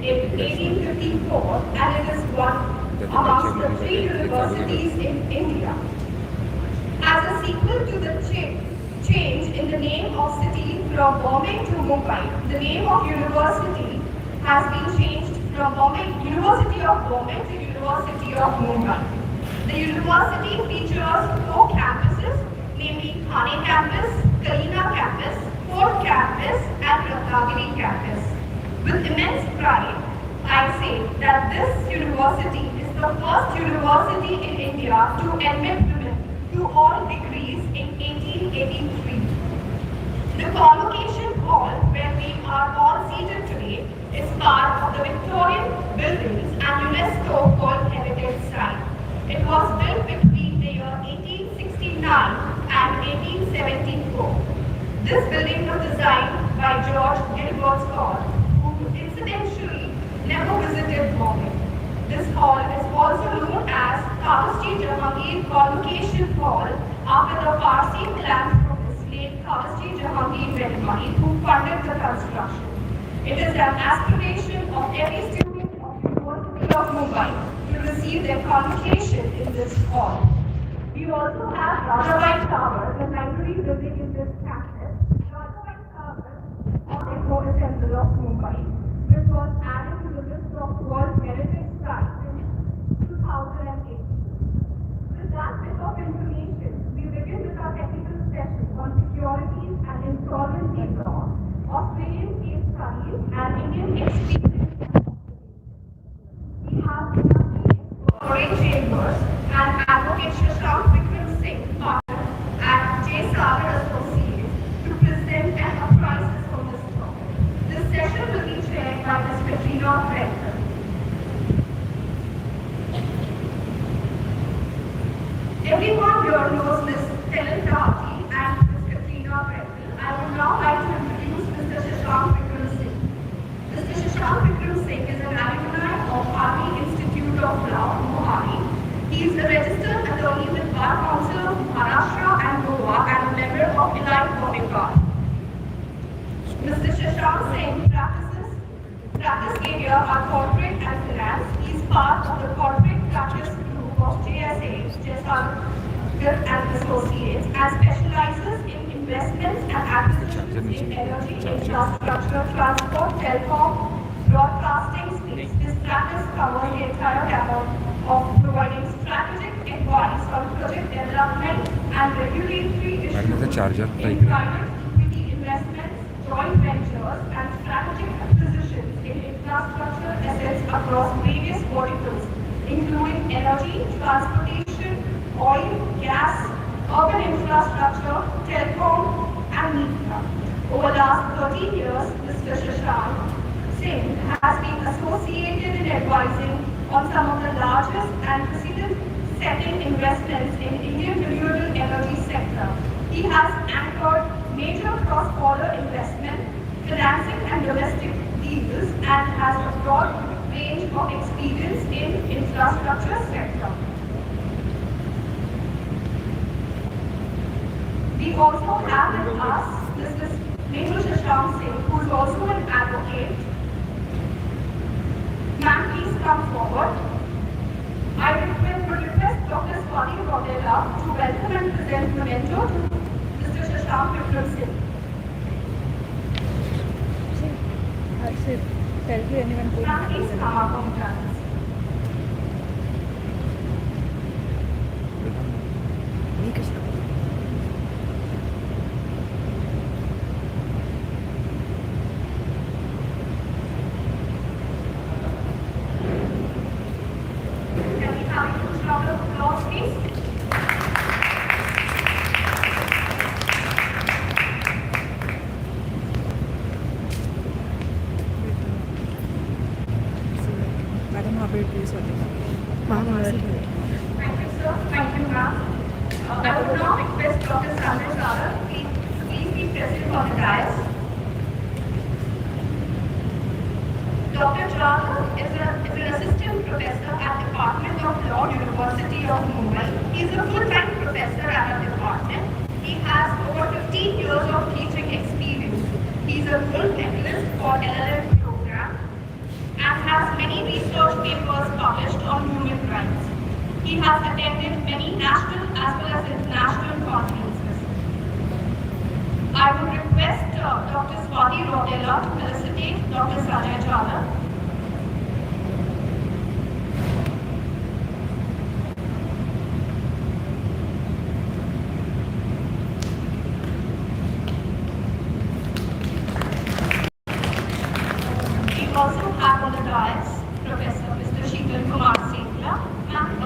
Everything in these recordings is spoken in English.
in 1854, and it is one amongst the three universities in India. As a sequel to the change in the name of city from Bombay to Mumbai, the name of university has been changed from University of Bombay to University of Mumbai. The university features four campuses, namely Thane campus, Kalina campus, Fort campus, and Ratnagiri campus. With immense pride, I say that this university is the first university in India to admit women to all degrees in 1883. The convocation hall where we are all seated today is part of the Victorian buildings and UNESCO World Heritage Site. It was built between the year 1869 and 1874. This building was designed by George Gilbert Scott, who incidentally never visited Bombay. This hall is also known as Kawasji Jahangir Convocation Hall after the Parsi philanthropist late Kawasji Jahangir Redwani, who funded the construction. It is an aspiration of every student of University of Mumbai to receive their convocation in this hall. We also have Rajabai Tower, the library building in this campus. Rajabai Tower on the Eco Center of Mumbai, which was added to the list of World Heritage Sites in 2008. With that bit of information, we begin with our technical session on securities and insolvency law, Australian case studies, and Indian experience. We have Corey Chambers and Advocate Shashank Vikram Singh, partner at J. Sagar Associates, to present an appraisal on this topic. This session will be chaired by Ms. Katrina Brenton. Everyone here knows Ms. Helen Darty and Ms. Katrina Brenton. I would now like to introduce Mr. Shashank Vikram Singh. Mr. Shashank Vikram Singh is an alumni of Army Institute of Law, Mohali. He is a registered attorney with Bar Council of Maharashtra and Goa and a member of Elite Bombay Bar. Mr. Shashank Singh practice area are corporate and finance. He is part of the corporate practice group of JSA, Jaisal and Associates, and specializes in investments and acquisitions in energy, infrastructure, transport, telecom, broadcasting space. This practice covers the entire gamut of providing strategic advice on project development and regulatory issues in private equity investments, joint ventures, and strategic acquisitions in infrastructure assets across various verticals, including energy, transportation, oil, gas, urban infrastructure, telecom, and media. Over the last 13 years, Mr. Shashank Singh has been associated in advising on some of the largest and precedent-setting investments in Indian renewable energy sector. He has anchored major cross-border investment, financing and domestic deals, and has a broad range of experience in infrastructure sector. We also have with us Mr. Mehul Shashank Singh, who is also an advocate. Ma'am, please come forward. I would request Dr. Swati Rodella to welcome and present memento to Mr. Shashank Vikram Singh. I said, tell you anyone who Ma'am, please come up on campus. Can we have a huge round of applause, please? Madam Habib, please. Ma'am, Thank you, sir. Thank you, ma'am. I would now request Dr. Sanjay Sagar, please be present on the dais. Dr. Jala is an assistant professor at Department of Law, University of Mumbai. He is a full-time professor at our department. He has over 15 years of teaching experience. He is a full medalist for LLM program and many research papers published on human rights. He has attended many national as well as international conferences. I would request Dr. Swati Rodella to felicitate Dr. Sajay Jala. We also have on the dais Professor Mr. Sheetal Kumar Sethia and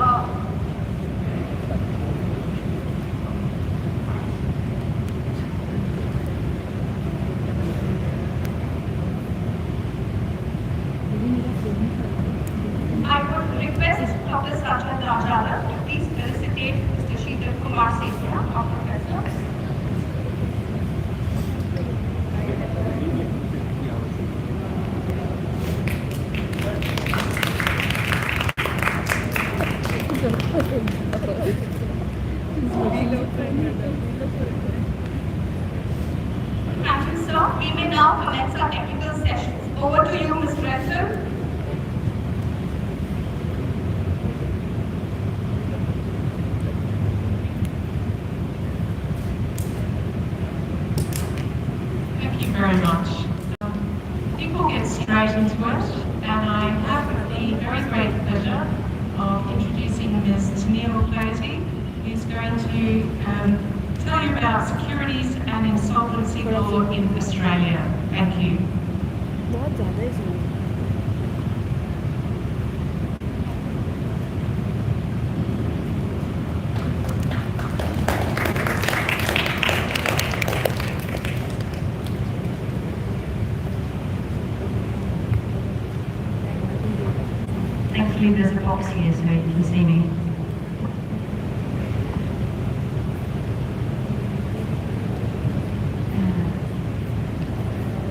I would request Dr. Sajay Jala to please felicitate Mr. Sheetal Kumar Sethia, our professor. Thank you, sir. We may now commence our technical sessions. Over to you, Ms. Rector. Thank you very much. I think we'll get straight into it, and I have the very great pleasure of introducing Ms. Tennille Closey, who's going to tell you about securities and insolvency law in Australia. Thank you. बहुत ज़्यादा ही सुन Thankfully, there's a box here so you can see me.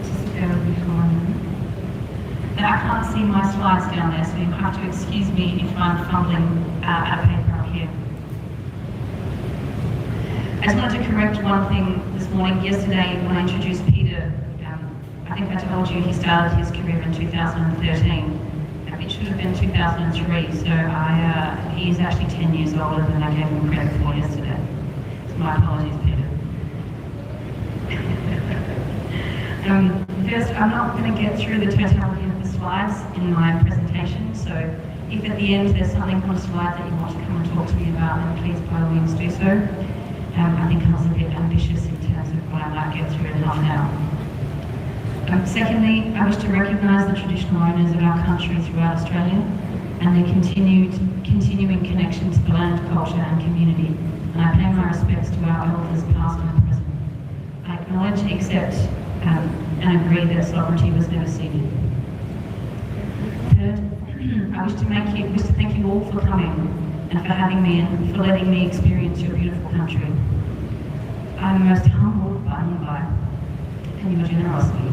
Just bear with me for 1 minute. And I can't see my slides down there, so you'll have to excuse me if I'm fumbling at a paper up here. I just wanted to correct one thing this morning. Yesterday, when I introduced Peter, I think I told you he started his career in 2013. It should have been 2003, so he is actually 10 years older than I gave him credit for yesterday. So my apologies, Peter. First, I'm not going to get through the totality of the slides in my presentation, so if at the end there's something on a slide that you want to come and talk to me about, then please by all means do so. I think I was a bit ambitious in terms of what I might get through in half an hour. Secondly, I wish to recognise the traditional owners of our country throughout Australia and their continuing connection to the land, culture and community. And I pay my respects to our elders past and present. I acknowledge, accept and agree that sovereignty was never ceded. Third, I wish to thank you all for coming and for having me and for letting me experience your beautiful country. I am most humbled by you and your generosity.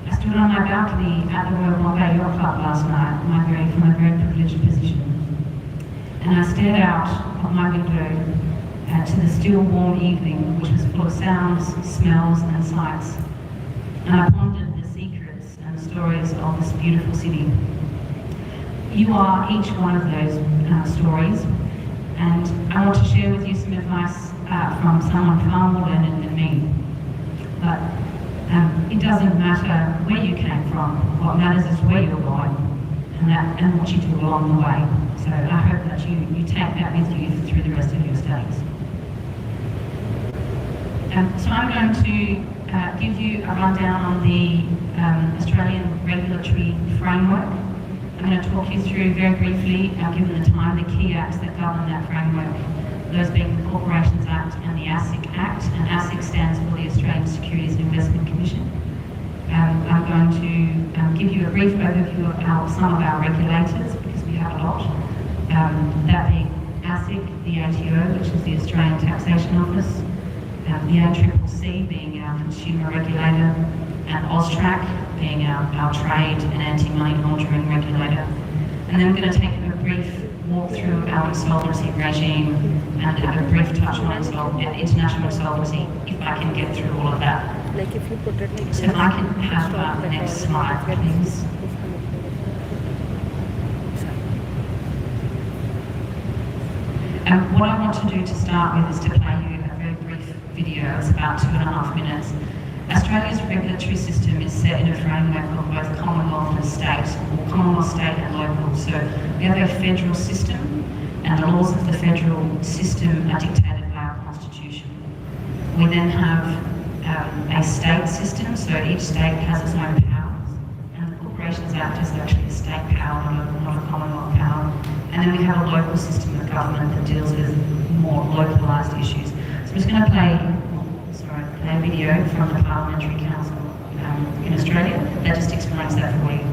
I stood on my balcony at the Royal Bombay Yacht Club last night from a very privileged position. And I stared out of my window to the still warm evening, which was full of sounds, smells and sights. And I pondered the secrets and stories of this beautiful city. You are each one of those stories, and I want to share with you some advice from someone far more learned than me. But it doesn't matter where you came from. What matters is where you're going and what you do along the way. So I hope that you take that with you through the rest of your studies. So I'm going to give you a rundown on the Australian regulatory framework. I'm going to talk you through very briefly, given the time, the key acts that govern that framework. Those being the Corporations Act and the ASIC Act, and ASIC stands for the Australian Securities and Investment Commission. I'm going to give you a brief overview of some of our regulators, because we have a lot. That being ASIC, the ATO, which is the Australian Taxation Office, the ACCC being our consumer regulator, and AUSTRAC being our trade and anti-money laundering regulator. And then we're going to take a brief walk through our insolvency regime and have a brief touch on international insolvency, if I can get through all of that. Like if you put it like So if I can have the next slide, please. What I want to do to start with is to play you a very brief video. It's about 2.5 minutes. Australia's regulatory system is set in a framework of both Commonwealth and state, or Commonwealth, state and local. So we have a federal system, and the laws of the federal system are dictated by our constitution. We then have a state system, so each state has its own powers, and the Corporations Act is actually a state power, not a Commonwealth power. And then we have a local system of government that deals with more localised issues. So I'm just going to play a video from the Parliamentary Council in Australia that just explains that for you.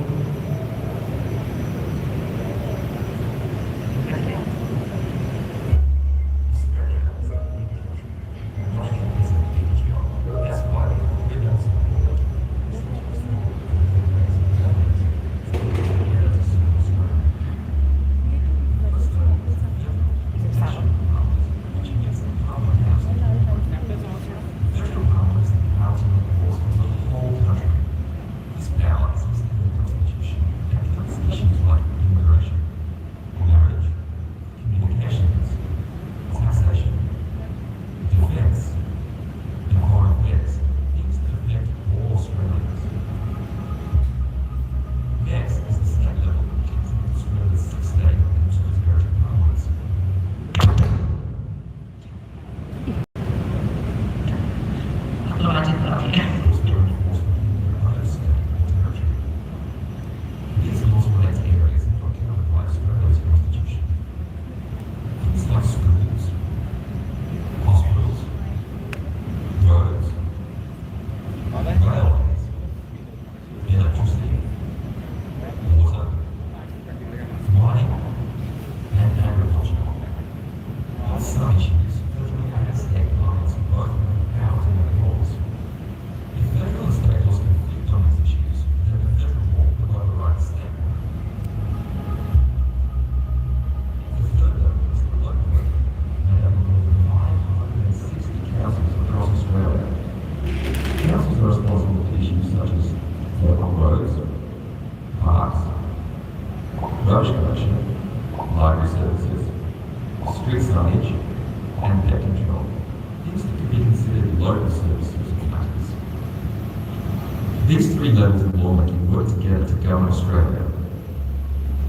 These three levels of lawmaking work together to govern Australia.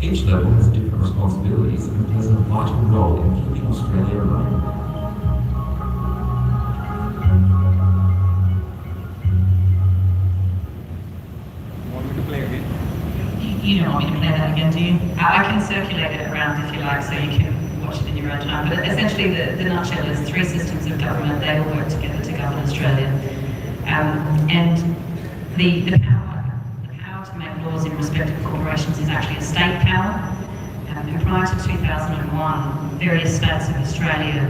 Each level has different responsibilities and plays a vital role in keeping Australia running. You don't want me to play that again, do you? I can circulate it around if you like, so you can watch it in your own time. But essentially, the nutshell is three systems of government. They all work together to govern Australia. And the power to make laws in respect of corporations is actually a state power. And prior to 2001, various states of Australia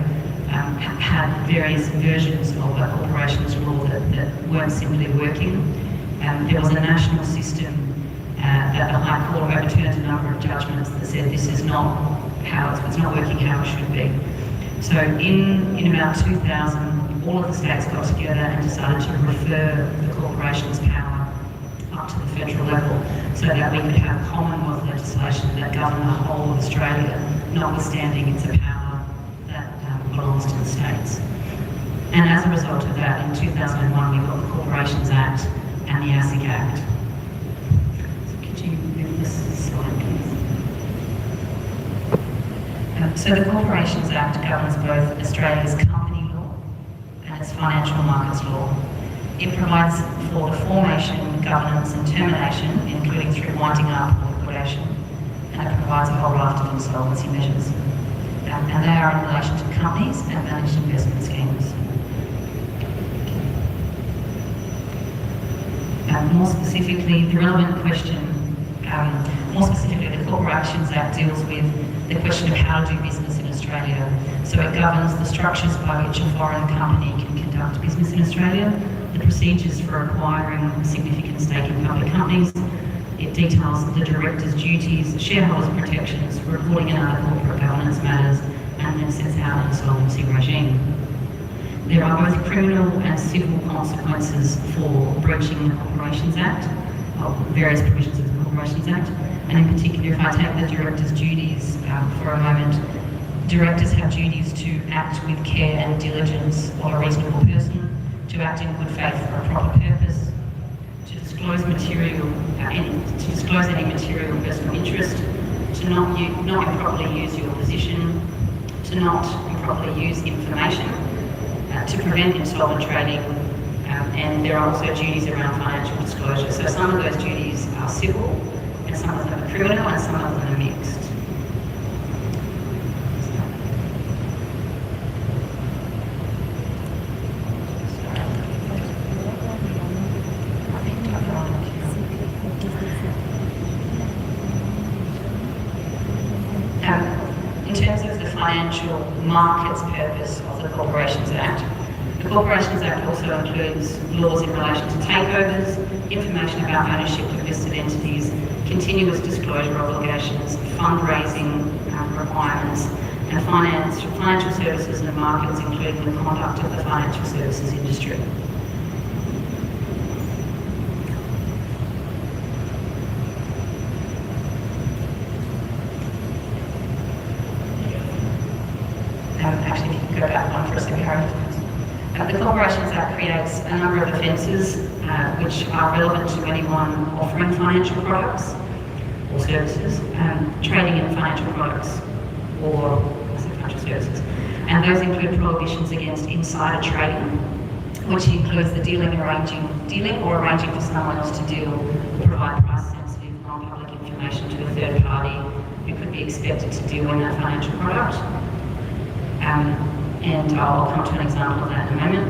had various versions of a corporations law that weren't simply working. There was a national system that the High Court overturned a number of judgments that said this is not how it's not working how it should be. So in about 2000, all of the states got together and decided to refer the corporations' power up to the federal level so that we could have Commonwealth legislation that governed the whole of Australia, notwithstanding it's a power that belongs to the states. And as a result of that, in 2001 we got the Corporations Act and the ASIC Act. So the Corporations Act governs both Australia's company law and its financial markets law. It provides for the formation, governance and termination, including through winding up or liquidation, and it provides a whole raft of insolvency measures. And they are in relation to companies and managed investment schemes. More specifically, the relevant question, more specifically the Corporations Act deals with the question of how to do business in Australia. So it governs the structures by which a foreign company can conduct business in Australia, the procedures for acquiring a significant stake in public companies. It details the directors' duties, shareholders' protections, reporting and other corporate governance matters, and then sets out an insolvency regime. There are both criminal and civil consequences for breaching the Corporations Act, various provisions of the Corporations Act, and in particular, if I take the director's duties for a moment, Directors have duties to act with care and diligence of a reasonable person, to act in good faith for a proper purpose, to disclose any material personal interest, to not improperly use your position, to not improperly use information, to prevent insolvent trading, and there are also duties around financial disclosure. So some of those duties are civil, and some of them are criminal, and some of them are mixed. In terms of the financial markets purpose of the Corporations Act, the Corporations Act also includes laws in relation to takeovers, information about ownership of listed entities, continuous disclosure obligations, fundraising requirements, and financial services and markets, including the conduct of the financial services industry. Actually, if you could go back one for a second, Harry. The Corporations Act creates a number of offences which are relevant to anyone offering financial products or services, trading in financial products or financial services. And those include prohibitions against insider trading, which includes the dealing or arranging for someone else to deal or provide price-sensitive, non-public information to a third party who could be expected to deal in that financial product. And I'll come to an example of that in a moment.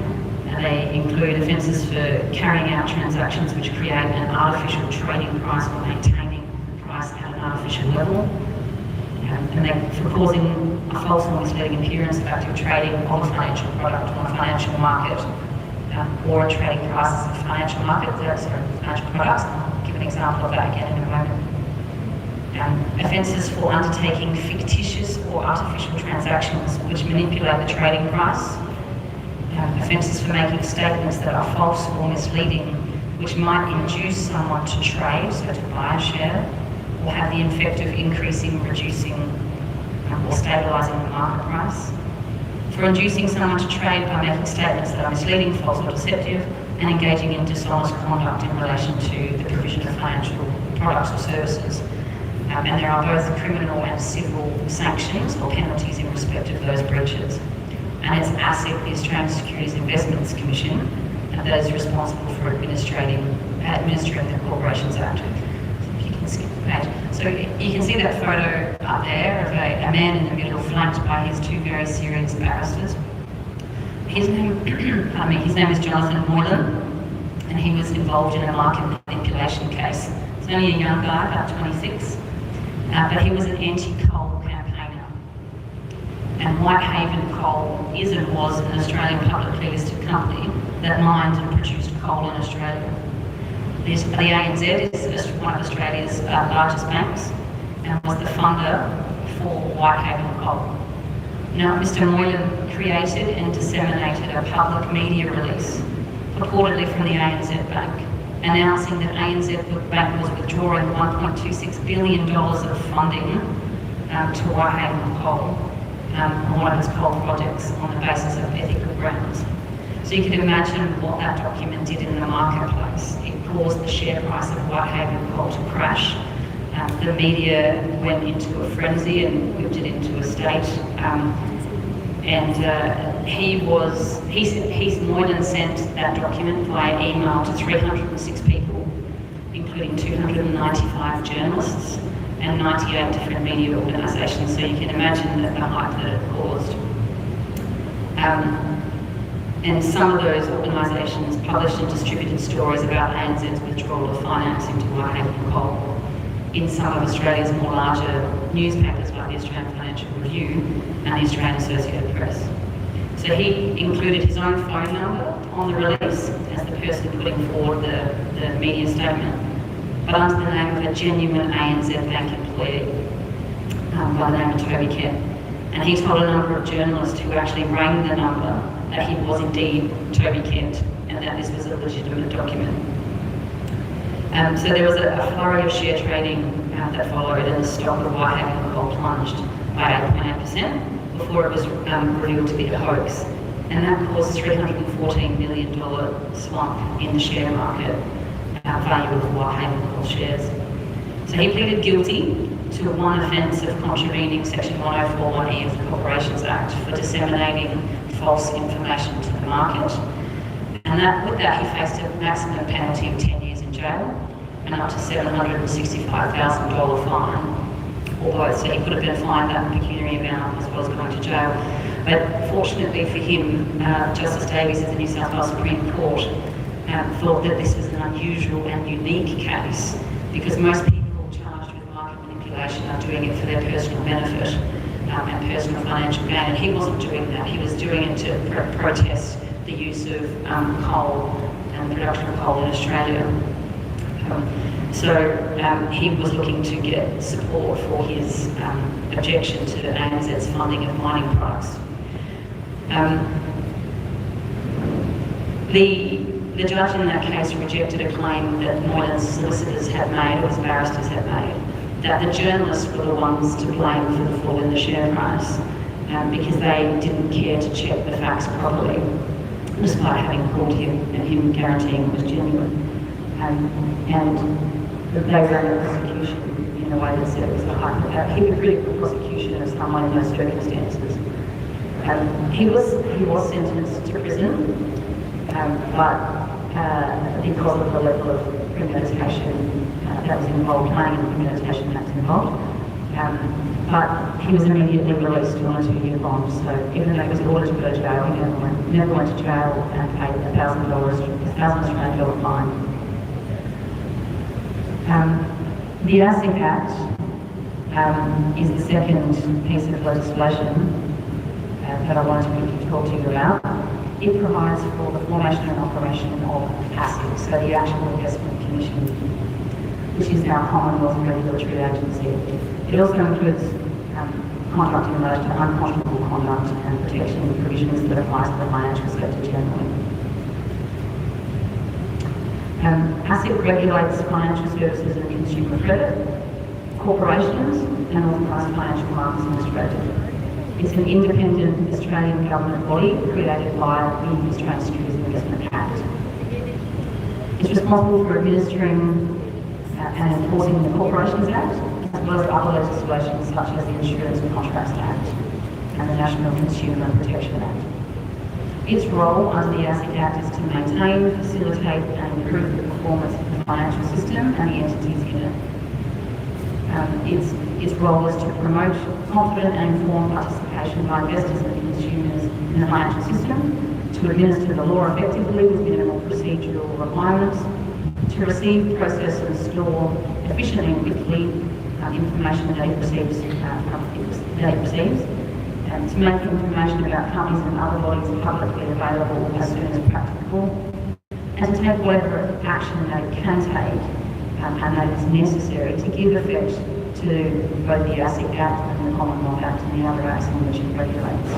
They include offences for carrying out transactions which create an artificial trading price or maintaining the price at an artificial level, and for causing a false or misleading appearance of active trading of a financial product on a financial market, or a trading prices of financial financial products. I'll give an example of that again in a moment. Offences for undertaking fictitious or artificial transactions which manipulate the trading price. Offences for making statements that are false or misleading, which might induce someone to trade, so to buy a share, or have the effect of increasing, reducing, or stabilising the market price. For inducing someone to trade by making statements that are misleading, false or deceptive, and engaging in dishonest conduct in relation to the provision of financial products or services. And there are both criminal and civil sanctions or penalties in respect of those breaches. And it's ASIC, the Australian Securities Investments Commission, that is responsible for administering the Corporations Act. So if you can skip the page. So you can see that photo up there of a man in the middle flanked by his two very serious barristers. His name is Jonathan Moylan, and he was involved in a market manipulation case. He's only a young guy, about 26. But he was an anti-coal campaigner. And Whitehaven Coal is and was an Australian publicly listed company that mined and produced coal in Australia. The ANZ is one of Australia's largest banks and was the funder for Whitehaven Coal. Now, Mr. Moylan created and disseminated a public media release, purportedly from the ANZ Bank, announcing that ANZ Bank was withdrawing $1.26 billion of funding to Whitehaven Coal on one of its coal projects on the basis of ethical grounds. So you can imagine what that document did in the marketplace. It caused the share price of Whitehaven Coal to crash. The media went into a frenzy and whipped it into a state. Moylan sent that document via email to 306 people, including 295 journalists and 98 different media organisations. So you can imagine the hype that it caused. And some of those organisations published and distributed stories about ANZ's withdrawal of financing to Whitehaven Coal in some of Australia's more larger newspapers like the Australian Financial Review and the Australian Associated Press. So he included his own phone number on the release as the person putting forward the media statement, but under the name of a genuine ANZ Bank employee by the name of Toby Kent. And he told a number of journalists who actually rang the number that he was indeed Toby Kent and that this was a legitimate document. So there was a flurry of share trading that followed, and the stock of Whitehaven Coal plunged by 8.8%, before it was revealed to be a hoax. And that caused $314 million slump in the share market, value of Whitehaven Coal shares. So he pleaded guilty to one offence of contravening Section 1041E of the Corporations Act for disseminating false information to the market. And with that, he faced a maximum penalty of 10 years in jail and up to $765,000 fine, although so he could have been fined that pecuniary amount as well as going to jail. But fortunately for him, Justice Davies of the New South Wales Supreme Court thought that this was an unusual and unique case because most people charged with market manipulation are doing it for their personal benefit and personal financial gain. And he wasn't doing that. He was doing it to protest the use of coal and the production of coal in Australia. So he was looking to get support for his objection to ANZ's funding of mining products. The judge in that case rejected a claim that Moylan's solicitors had made, or his barristers had made, that the journalists were the ones to blame for the fall in the share price because they didn't care to check the facts properly, despite having called him and him guaranteeing it was genuine. And they ran a prosecution in a way that said it was a hypocritical prosecution of someone in those circumstances. He was sentenced to prison, but because of the level of premeditation that was involved, planning and premeditation that was involved. But he was immediately released on a 2-year bond, so even though he was ordered to go to jail, he never went to jail and paid $1,000 Australian dollar fine. The ASIC Act is the second piece of legislation that I wanted to talk to you about. It provides for the formation and operation of ASIC, so the Actual Investment Commission, which is our Commonwealth regulatory agency. It also includes conduct in relation to unconscionable conduct and protection provisions that apply to the financial sector generally. ASIC regulates financial services and consumer credit, corporations and authorised financial markets in Australia. It's an independent Australian government body created by the Australian Securities and Investment Act. It's responsible for administering and enforcing the Corporations Act, as well as other legislation such as the Insurance and Contracts Act and the National Consumer Protection Act. Its role under the ASIC Act is to maintain, facilitate and improve the performance of the financial system and the entities in it. Its role is to promote confident and informed participation by investors and consumers in the financial system, to administer the law effectively with minimal procedural requirements, to receive, process and store efficiently and quickly information that it receives, and to make information about companies and other bodies publicly available as soon as practicable, and to take whatever action that it can take and that is necessary to give effect to both the ASIC Act and the Commonwealth Act and the other acts in which it regulates.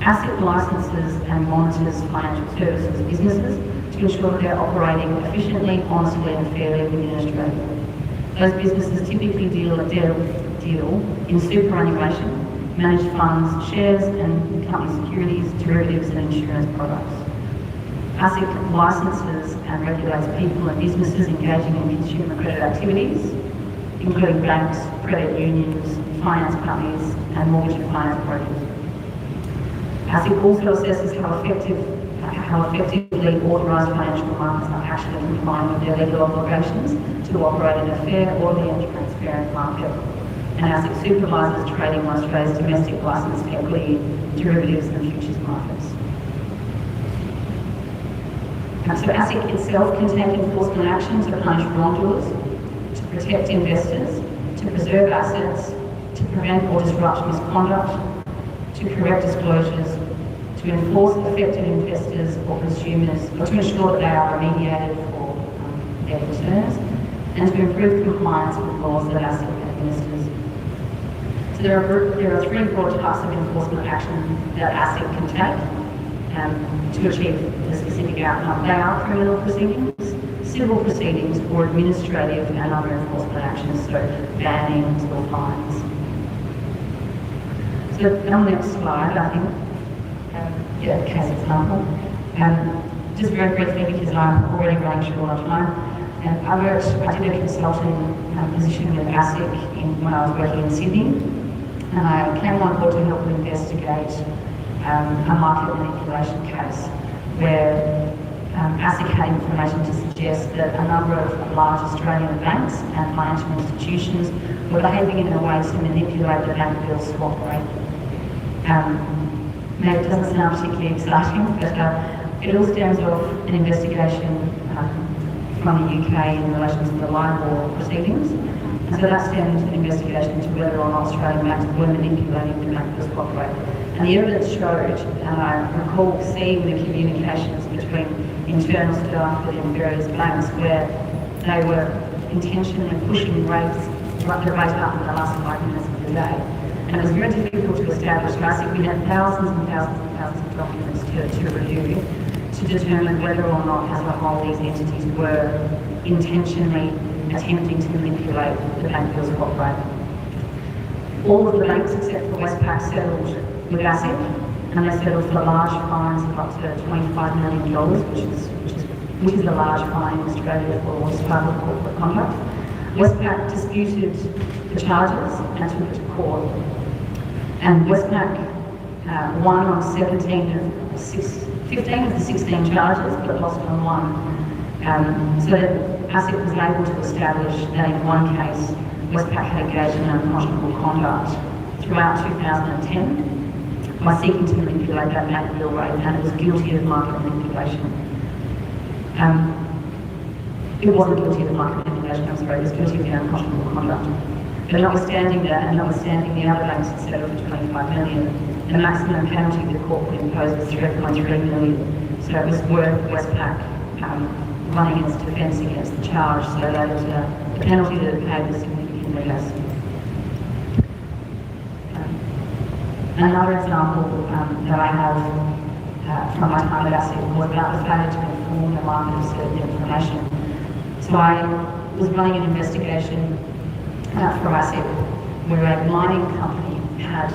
ASIC licenses and monitors financial services businesses to ensure that they're operating efficiently, honestly and fairly within Australia. Those businesses typically deal in superannuation, managed funds, shares and company securities, derivatives and insurance products. ASIC licenses and regulates people and businesses engaging in consumer credit activities, including banks, credit unions, finance companies and mortgage and finance brokers. ASIC also assesses how effectively authorised financial markets are actually complying with their legal obligations to operate in a fair, orderly and transparent market. And ASIC supervises trading on Australia's domestic licensed equity, derivatives and futures markets. So ASIC itself can take enforcement action to punish wrongdoers, to protect investors, to preserve assets, to prevent or disrupt misconduct, to correct disclosures, to enforce affected investors or consumers, or to ensure that they are remediated for their concerns, and to improve compliance with laws that ASIC administers. So there are three broad types of enforcement action that ASIC can take to achieve the specific outcome. They are criminal proceedings, civil proceedings or administrative and other enforcement actions, so bannings or fines. So on the next slide, I think, case example. Just very briefly, because I'm already running short on time. I did a consulting position with ASIC when I was working in Sydney, and I came on board to help investigate a market manipulation case where ASIC had information to suggest that a number of large Australian banks and financial institutions were behaving in a way to manipulate the bank bill swap rate. Maybe it doesn't sound particularly exciting, but it all stems off an investigation from the UK in relation to the LIBOR proceedings. And so that stemmed an investigation into whether or not Australian banks were manipulating the bank bill swap rate. And the evidence showed, and I recall seeing the communications between internal staff within various banks where they were intentionally pushing the rate up in the last 5 minutes of the day. And it was very difficult to establish. Basically, we had thousands and thousands and thousands of documents to review to determine whether or not, as a whole, these entities were intentionally attempting to manipulate the bank bill swap rate. All of the banks except for Westpac settled with ASIC, and they settled for large fines of up to $25 million, which is a large fine in Australia for this type of corporate conduct. Westpac disputed the charges and took it to court. And Westpac won on 15 of the 16 charges, but lost on one. So that ASIC was able to establish that in one case, Westpac had engaged in unconscionable conduct throughout 2010 by seeking to manipulate that bank bill rate, and it was guilty of market manipulation. It wasn't guilty of market manipulation, I'm sorry, it was guilty of unconscionable conduct. But notwithstanding that, and notwithstanding the other banks that settled for $25 million, the maximum penalty the court could impose was $3.3 million. So it was worth Westpac running its defence against the charge, so that the penalty that it paid was significantly less. Another example that I have from my time at ASIC was about the failure to inform the market of certain information. So I was running an investigation for ASIC where a mining company had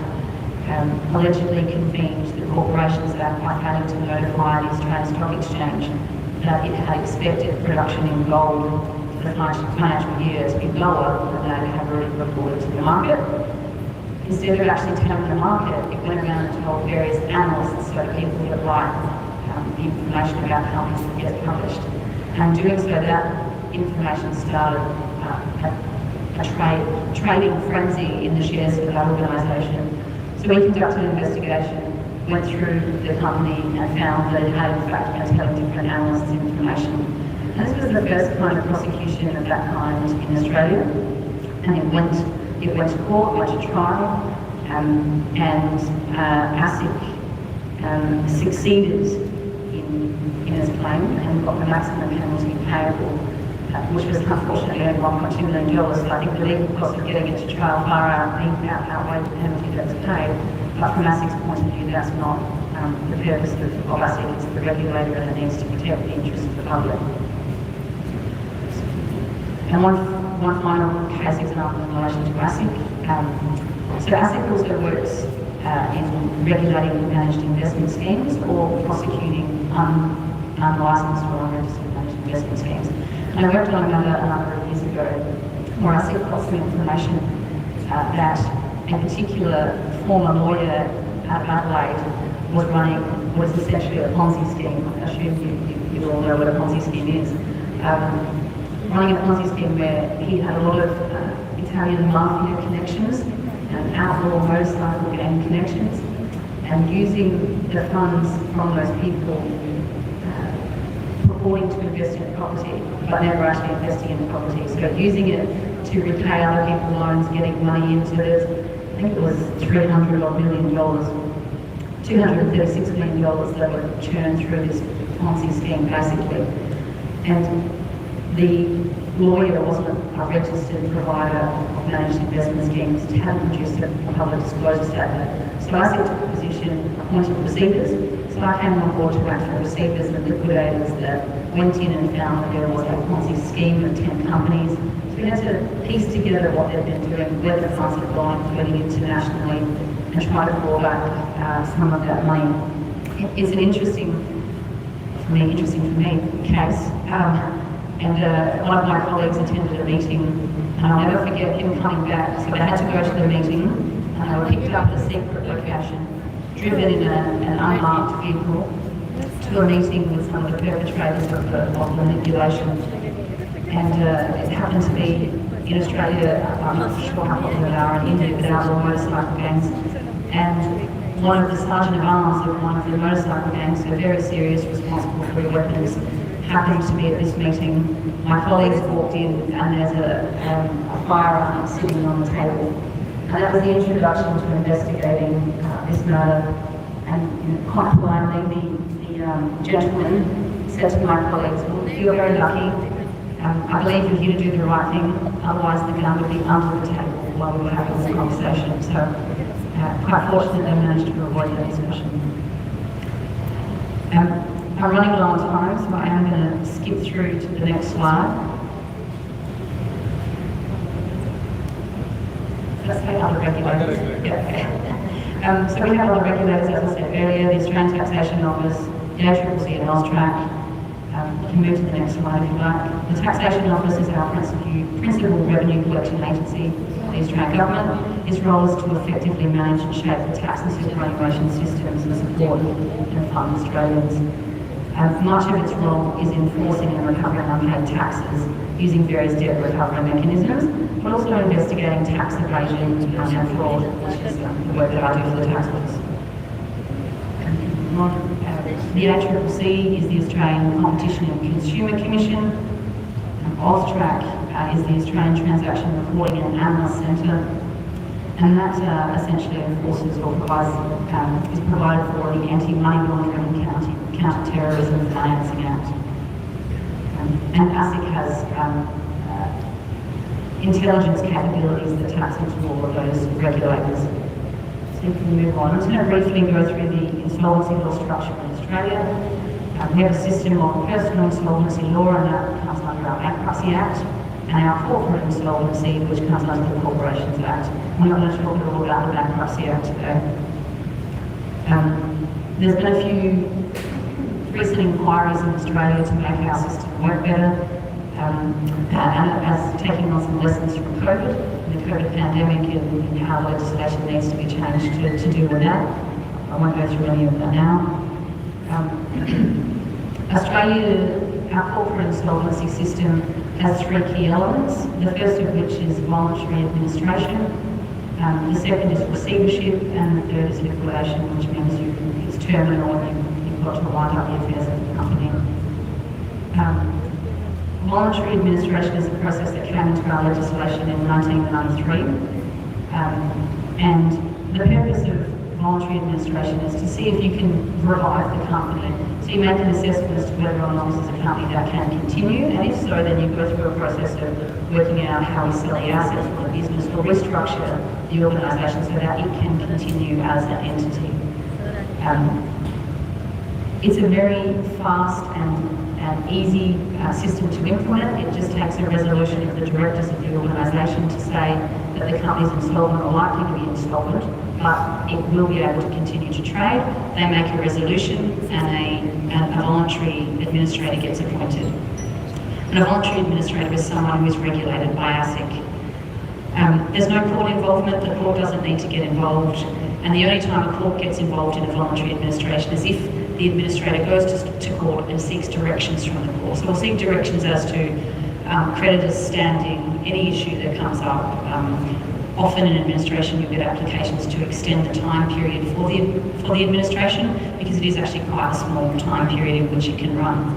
allegedly convened the Corporations Act by failing to notify the Australian Stock Exchange that it had expected production in gold for the financial year to be lower than they had already reported to the market. Instead of actually telling the market, it went around and told various analysts, so people that write the information about companies that get published. And doing so, that information started a trading frenzy in the shares of that organisation. So we conducted an investigation, went through the company and found that it had in fact been telling different analysts information. And this was the first kind of prosecution of that kind in Australia. And it went to court, went to trial, and ASIC succeeded in its claim and got the maximum penalty payable, which was unfortunately only $1.2 million. So I think the legal cost of getting it to trial far outweighed the penalty that was paid. But from ASIC's point of view, that's not the purpose of ASIC. It's the regulator that needs to protect the interests of the public. And one final case example in relation to ASIC. So ASIC also works in regulating managed investment schemes or prosecuting unlicensed or unregistered managed investment schemes. And I worked on a number of years ago where ASIC got some information that a particular former lawyer out of Adelaide was essentially a Ponzi scheme. I assume you all know what a Ponzi scheme is. Running a Ponzi scheme where he had a lot of Italian mafia connections and outlaw motorcycle gang connections, and using the funds from those people purporting to invest in property, but never actually investing in the property. So using it to repay other people's loans, getting money into this, I think it was $300 million, $236 million that were churned through this Ponzi scheme basically. And the lawyer wasn't a registered provider of managed investment schemes, hadn't produced a public disclosure statement. So ASIC took a position, appointed procedures, so So I came on board to act for receivers and liquidators that went in and found that there was a Ponzi scheme of 10 companies. So we had to piece together what they've been doing, where the funds have gone, including internationally, and try to claw back some of that money. It's an interesting for me case. One of my colleagues attended a meeting, and I'll never forget him coming back. So they had to go to the meeting, and they were picked up at a secret location, driven in an unmarked vehicle to a meeting with some of the perpetrators of the manipulation. And it happened to be in Australia, I'm not sure how popular they are in India, but outlaw motorcycle gangs. And one of the sergeant of arms of one of the motorcycle gangs, so very serious, responsible for weapons, happened to be at this meeting. My colleagues walked in and there's a firearm sitting on the table. And that was the introduction to investigating this matter. And quite politely, the gentleman said to my colleagues, well, you're very lucky. I believe you're here to do the right thing, otherwise the gun would be under the table while we were having this conversation. So quite fortunate they managed to avoid that discussion. I'm running low on time, so I am going to skip through to the next slide. Let's say other regulators. Yeah. So we have other regulators, as I said earlier, the Australian Taxation Office, the ACCC and AUSTRAC. You can move to the next slide if you like. The Taxation Office is our principal revenue collection agency for the Australian Government. Its role is to effectively manage and shape the tax and superannuation systems and support and fund Australians. Much of its role is enforcing and recovering unpaid taxes using various debt recovery mechanisms, but also investigating tax evasion and fraud, which is the work that I do for the tax office. The ACCC is the Australian Competition and Consumer Commission. AUSTRAC is the Australian Transaction Reporting and Analysis Centre, and that essentially enforces or is provided for the Anti-Money Laundering and Counter-Terrorism Financing Act. And ASIC has intelligence capabilities that taps into all of those regulators. So you can move on. I'm just going to briefly go through the insolvency law structure in Australia. We have a system of personal insolvency law, and that comes under our Bankruptcy Act, and our corporate insolvency, which comes under the Corporations Act. We're not going to talk at all about the Bankruptcy Act today. There's been a few recent inquiries in Australia to make our system work better, and as taking on some lessons from COVID, the COVID pandemic, and how legislation needs to be changed to deal with that. I won't go through any of that now. Australia, our corporate insolvency system has three key elements, the first of which is voluntary administration, the second is receivership, and the third is liquidation, which means it's terminal and you've got to wind up the affairs of the company. Voluntary administration is a process that came into our legislation in 1993, and the purpose of voluntary administration is to see if you can revive the company. So you make an assessment as to whether or not this is a company that can continue, and if so, then you go through a process of working out how we sell the assets for the business or restructure the organisation so that it can continue as an entity. It's a very fast and easy system to implement. It just takes a resolution of the directors of the organisation to say that the company is insolvent or likely to be insolvent, but it will be able to continue to trade. They make a resolution and a voluntary administrator gets appointed. And a voluntary administrator is someone who is regulated by ASIC. There's no court involvement, the court doesn't need to get involved, and the only time a court gets involved in a voluntary administration is if the administrator goes to court and seeks directions from the court. So we'll seek directions as to creditors' standing, any issue that comes up. Often in administration you'll get applications to extend the time period for the administration, because it is actually quite a small time period in which it can run.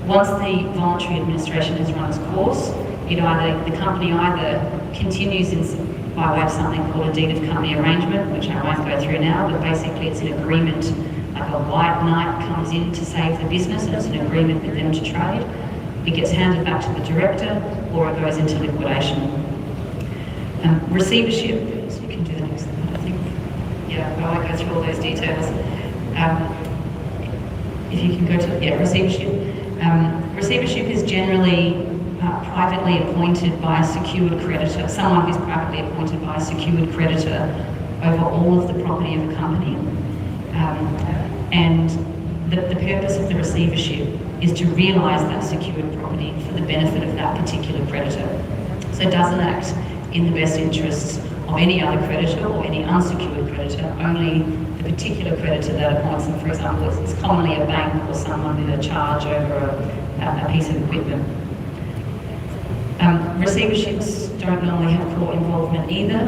Once the voluntary administration has run its course, the company either continues by way of something called a deed of company arrangement, which I won't go through now, but basically it's an agreement, like a white knight comes in to save the business, and it's an agreement with them to trade. It gets handed back to the director, or it goes into liquidation. Receivership, so you can do the next slide, I think. here. I won't go through all those details. If you can go to, receivership. Receivership is generally privately appointed by a secured creditor, someone who's privately appointed by a secured creditor over all of the property of a company. And the purpose of the receivership is to realise that secured property for the benefit of that particular creditor. So it doesn't act in the best interests of any other creditor or any unsecured creditor, only the particular creditor that appoints them. For example, it's commonly a bank or someone with a charge over a piece of equipment. Receiverships don't normally have court involvement either,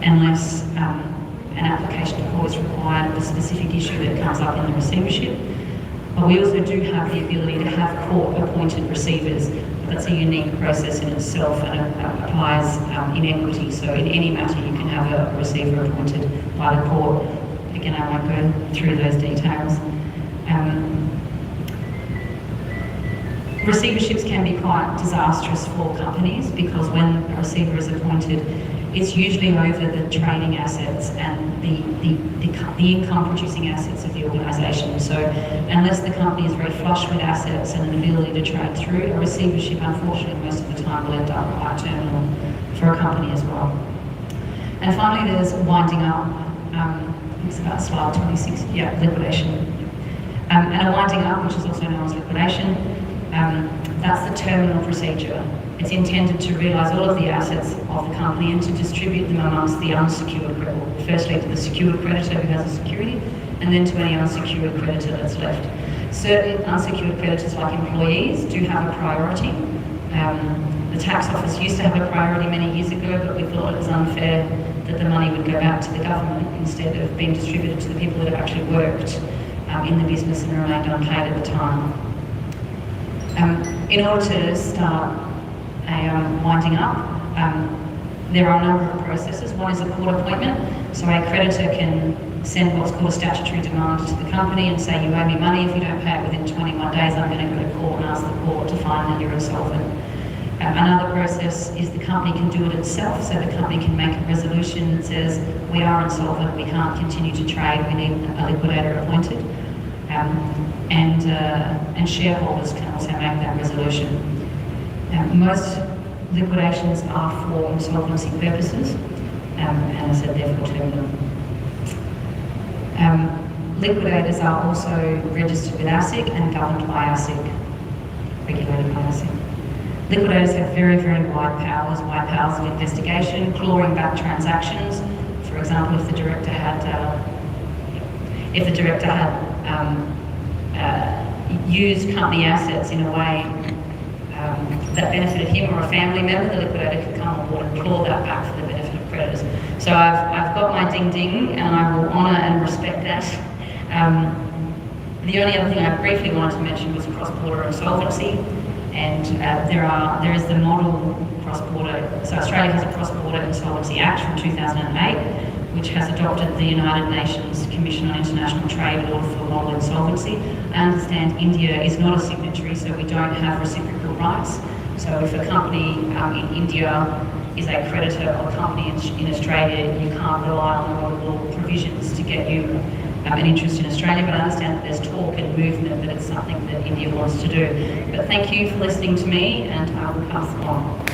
unless an application to court is required of a specific issue that comes up in the receivership. But we also do have the ability to have court-appointed receivers. That's a unique process in itself, and it applies in equity. So in any matter, you can have a receiver appointed by the court. Again, I won't go through those details. Receiverships can be quite disastrous for companies because when a receiver is appointed, it's usually over the trading assets and the income-producing assets of the organisation. So unless the company is very flush with assets and an ability to trade through, a receivership, unfortunately, most of the time will end up quite terminal for a company as well. And finally, there's winding up. It's about slide 26. Yeah, liquidation. And a winding up, which is also known as liquidation, that's the terminal procedure. It's intended to realise all of the assets of the company and to distribute them amongst the unsecured creditor. Firstly to the secured creditor who has a security, and then to any unsecured creditor that's left. Certain unsecured creditors, like employees, do have a priority. The tax office used to have a priority many years ago, but we thought it was unfair that the money would go back to the government instead of being distributed to the people that have actually worked in the business and remained unpaid at the time. In order to start winding up, there are a number of processes. One is a court appointment. So a creditor can send what's called a statutory demand to the company and say, you owe me money. If you don't pay it within 21 days, I'm going to go to court and ask the court to find that you're insolvent. Another process is the company can do it itself. So the company can make a resolution that says, we are insolvent, we can't continue to trade, we need a liquidator appointed. And shareholders can also make that resolution. Most liquidations are for insolvency purposes, and as I said, therefore terminal. Liquidators are also registered with ASIC and governed by ASIC, regulated by ASIC. Liquidators have very, very wide powers of investigation, clawing back transactions. For example, if the director had used company assets in a way that benefited him or a family member, the liquidator could come on board and claw that back for the benefit of creditors. So I've got my ding-ding, and I will honour and respect that. The only other thing I briefly wanted to mention was cross-border insolvency, and there is the model cross-border. So Australia has a cross-border insolvency act from 2008, which has adopted the United Nations Commission on International Trade Order for model insolvency. I understand India is not a signatory, so we don't have reciprocal rights. So if a company in India is a creditor of a company in Australia, you can't rely on the model law provisions to get you an interest in Australia, but I understand that there's talk and movement that it's something that India wants to do. But thank you for listening to me, and I will pass it on.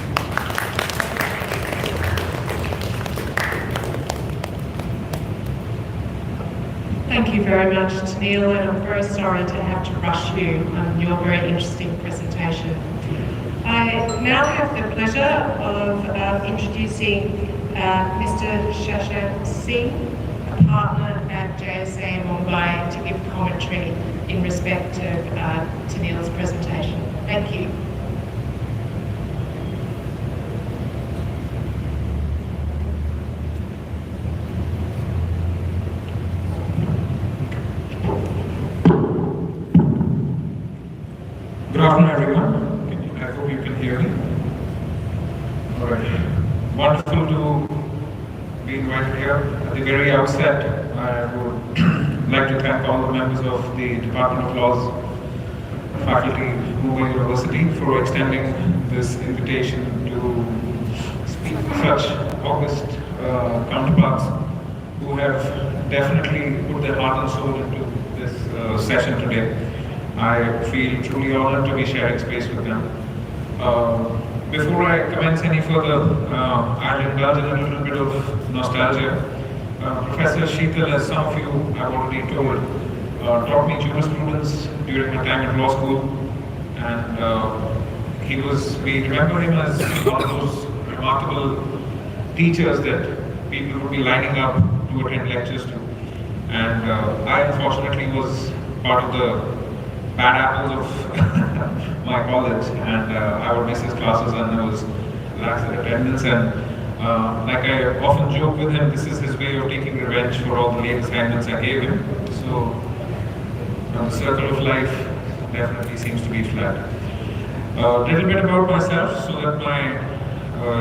Thank you very much, Tennealle, and I'm very sorry to have to rush you on your very interesting presentation. I now have the pleasure of introducing Mr. Shashank Singh, a partner at JSA Mumbai, to give commentary in respect of Tennealle's presentation. Thank you. Good afternoon, everyone. I hope you can hear me. All right. Wonderful to be invited here. At the very outset, I would like to thank all the members of the Department of Law's faculty of Mumbai University for extending this invitation to speak to such august counterparts who have definitely put their heart and soul into this session today. I feel truly honored to be sharing space with them. Before I commence any further, I'll indulge in a little bit of nostalgia. Professor Sheetal, as some of you have already told, taught me jurisprudence during my time at law school, and we remember him as one of those remarkable teachers that people would be lining up to attend lectures to. And I unfortunately was part of the bad apples of my college, and I would miss his classes and there was lax attendance, and like I often joke with him, this is his way of taking revenge for all the late assignments I gave him. So the circle of life definitely seems to be flat. A little bit about myself so that my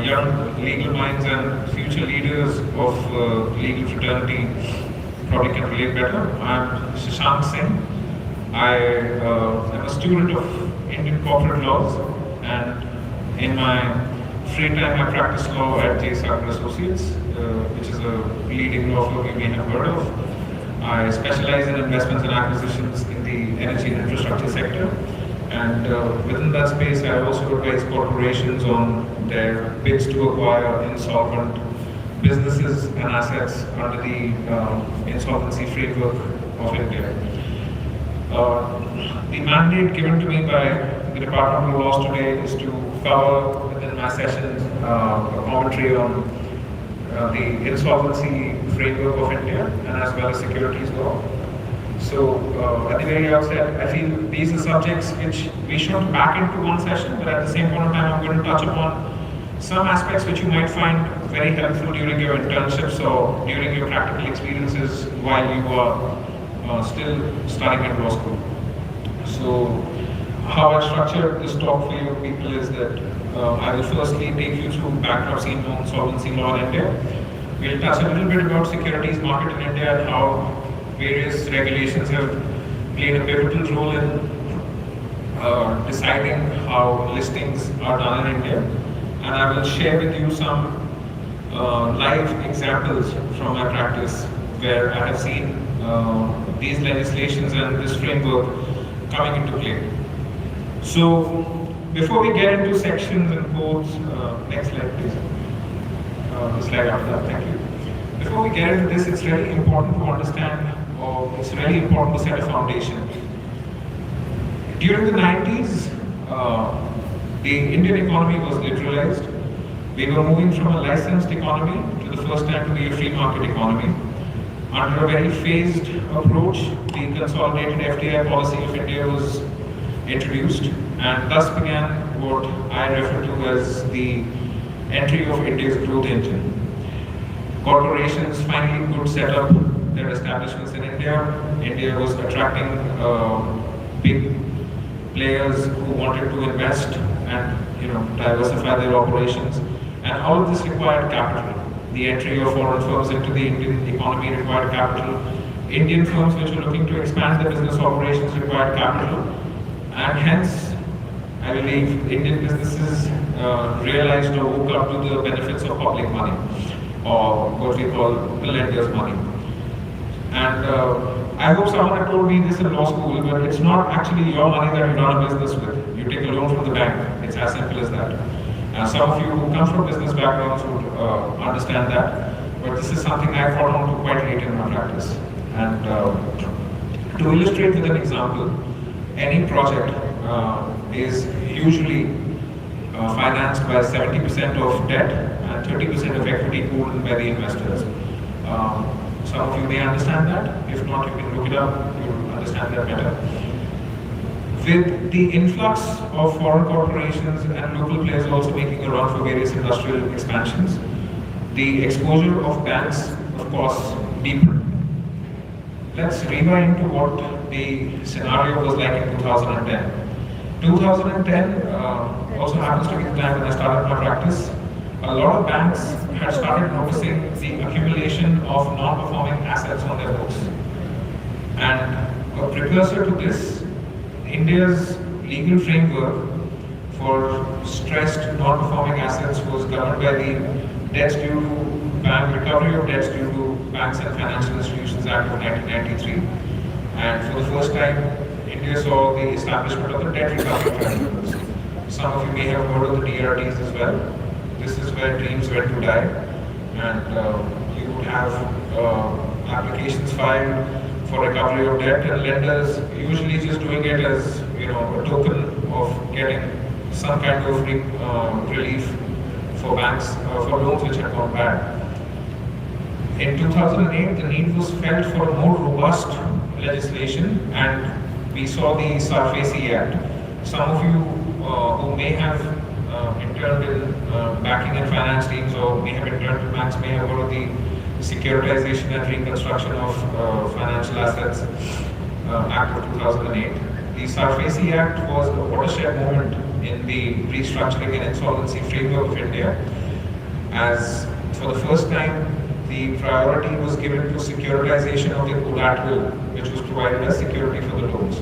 young legal minds and future leaders of legal fraternity probably can relate better. I'm Shashank Singh. I am a student of Indian corporate laws, and in my free time I practice law at J. Sagar Associates, which is a leading law firm you may have heard of. I specialize in investments and acquisitions in the energy and infrastructure sector, and within that space I also advise corporations on their bids to acquire insolvent businesses and assets under the insolvency framework of India. The mandate given to me by the Department of Laws today is to cover within my session a commentary on the insolvency framework of India and as well as securities law. So at the very outset, I feel these are subjects which we shouldn't pack into one session, but at the same point of time I'm going to touch upon some aspects which you might find very helpful during your internships or during your practical experiences while you are still studying at law school. So how I structured this talk for you people is that I will firstly take you through bankruptcy and insolvency law in India. We'll touch a little bit about securities market in India and how various regulations have played a pivotal role in deciding how listings are done in India. And I will share with you some live examples from my practice where I have seen these legislations and this framework coming into play. So before we get into sections and codes, next slide please. The slide after that, thank you. Before we get into this, it's really important to understand, or it's really important to set a foundation. During the 90s, the Indian economy was liberalized. We were moving from a licensed economy to the first time to be a free market economy. Under a very phased approach, the consolidated FDI policy of India was introduced, and thus began what I refer to as the entry of India's growth engine. Corporations finally could set up their establishments in India. India was attracting big players who wanted to invest and diversify their operations, and all of this required capital. The entry of foreign firms into the Indian economy required capital. Indian firms which were looking to expand their business operations required capital, and hence I believe Indian businesses realized or woke up to the benefits of public money, or what we call the lender's money. And I hope someone had told me this in law school, but it's not actually your money that you run a business with. You take a loan from the bank. It's as simple as that. Some of you who come from business backgrounds would understand that, but this is something I caught on to quite late in my practice. And to illustrate with an example, any project is usually financed by 70% of debt and 30% of equity pooled by the investors. Some of you may understand that. If not, you can look it up. You'll understand that better. With the influx of foreign corporations and local players also making a run for various industrial expansions, the exposure of banks, of course, deepened. Let's rewind to what the scenario was like in 2010. 2010 also happens to be the time when I started my practice. A lot of banks had started noticing the accumulation of non-performing assets on their books. And a precursor to this, India's legal framework for stressed non-performing assets was governed by the debts due to bank recovery of debts due to Banks and Financial Institutions Act of 1993. And for the first time, India saw the establishment of the debt recovery tribunals. Some of you may have heard of the DRTs as well. This is where dreams went to die, and you would have applications filed for recovery of debt, and lenders usually just doing it as a token of getting some kind of relief for banks for loans which had gone bad. In 2008, the need was felt for a more robust legislation, and we saw the SARFAESI Act. Some of you who may have interned in banking and finance teams, or may have interned in banks, may have heard of the Securitization and Reconstruction of Financial Assets Act of 2008. The SARFAESI Act was a watershed moment in the restructuring and insolvency framework of India, as for the first time the priority was given to securitization of the collateral which was provided as security for the loans.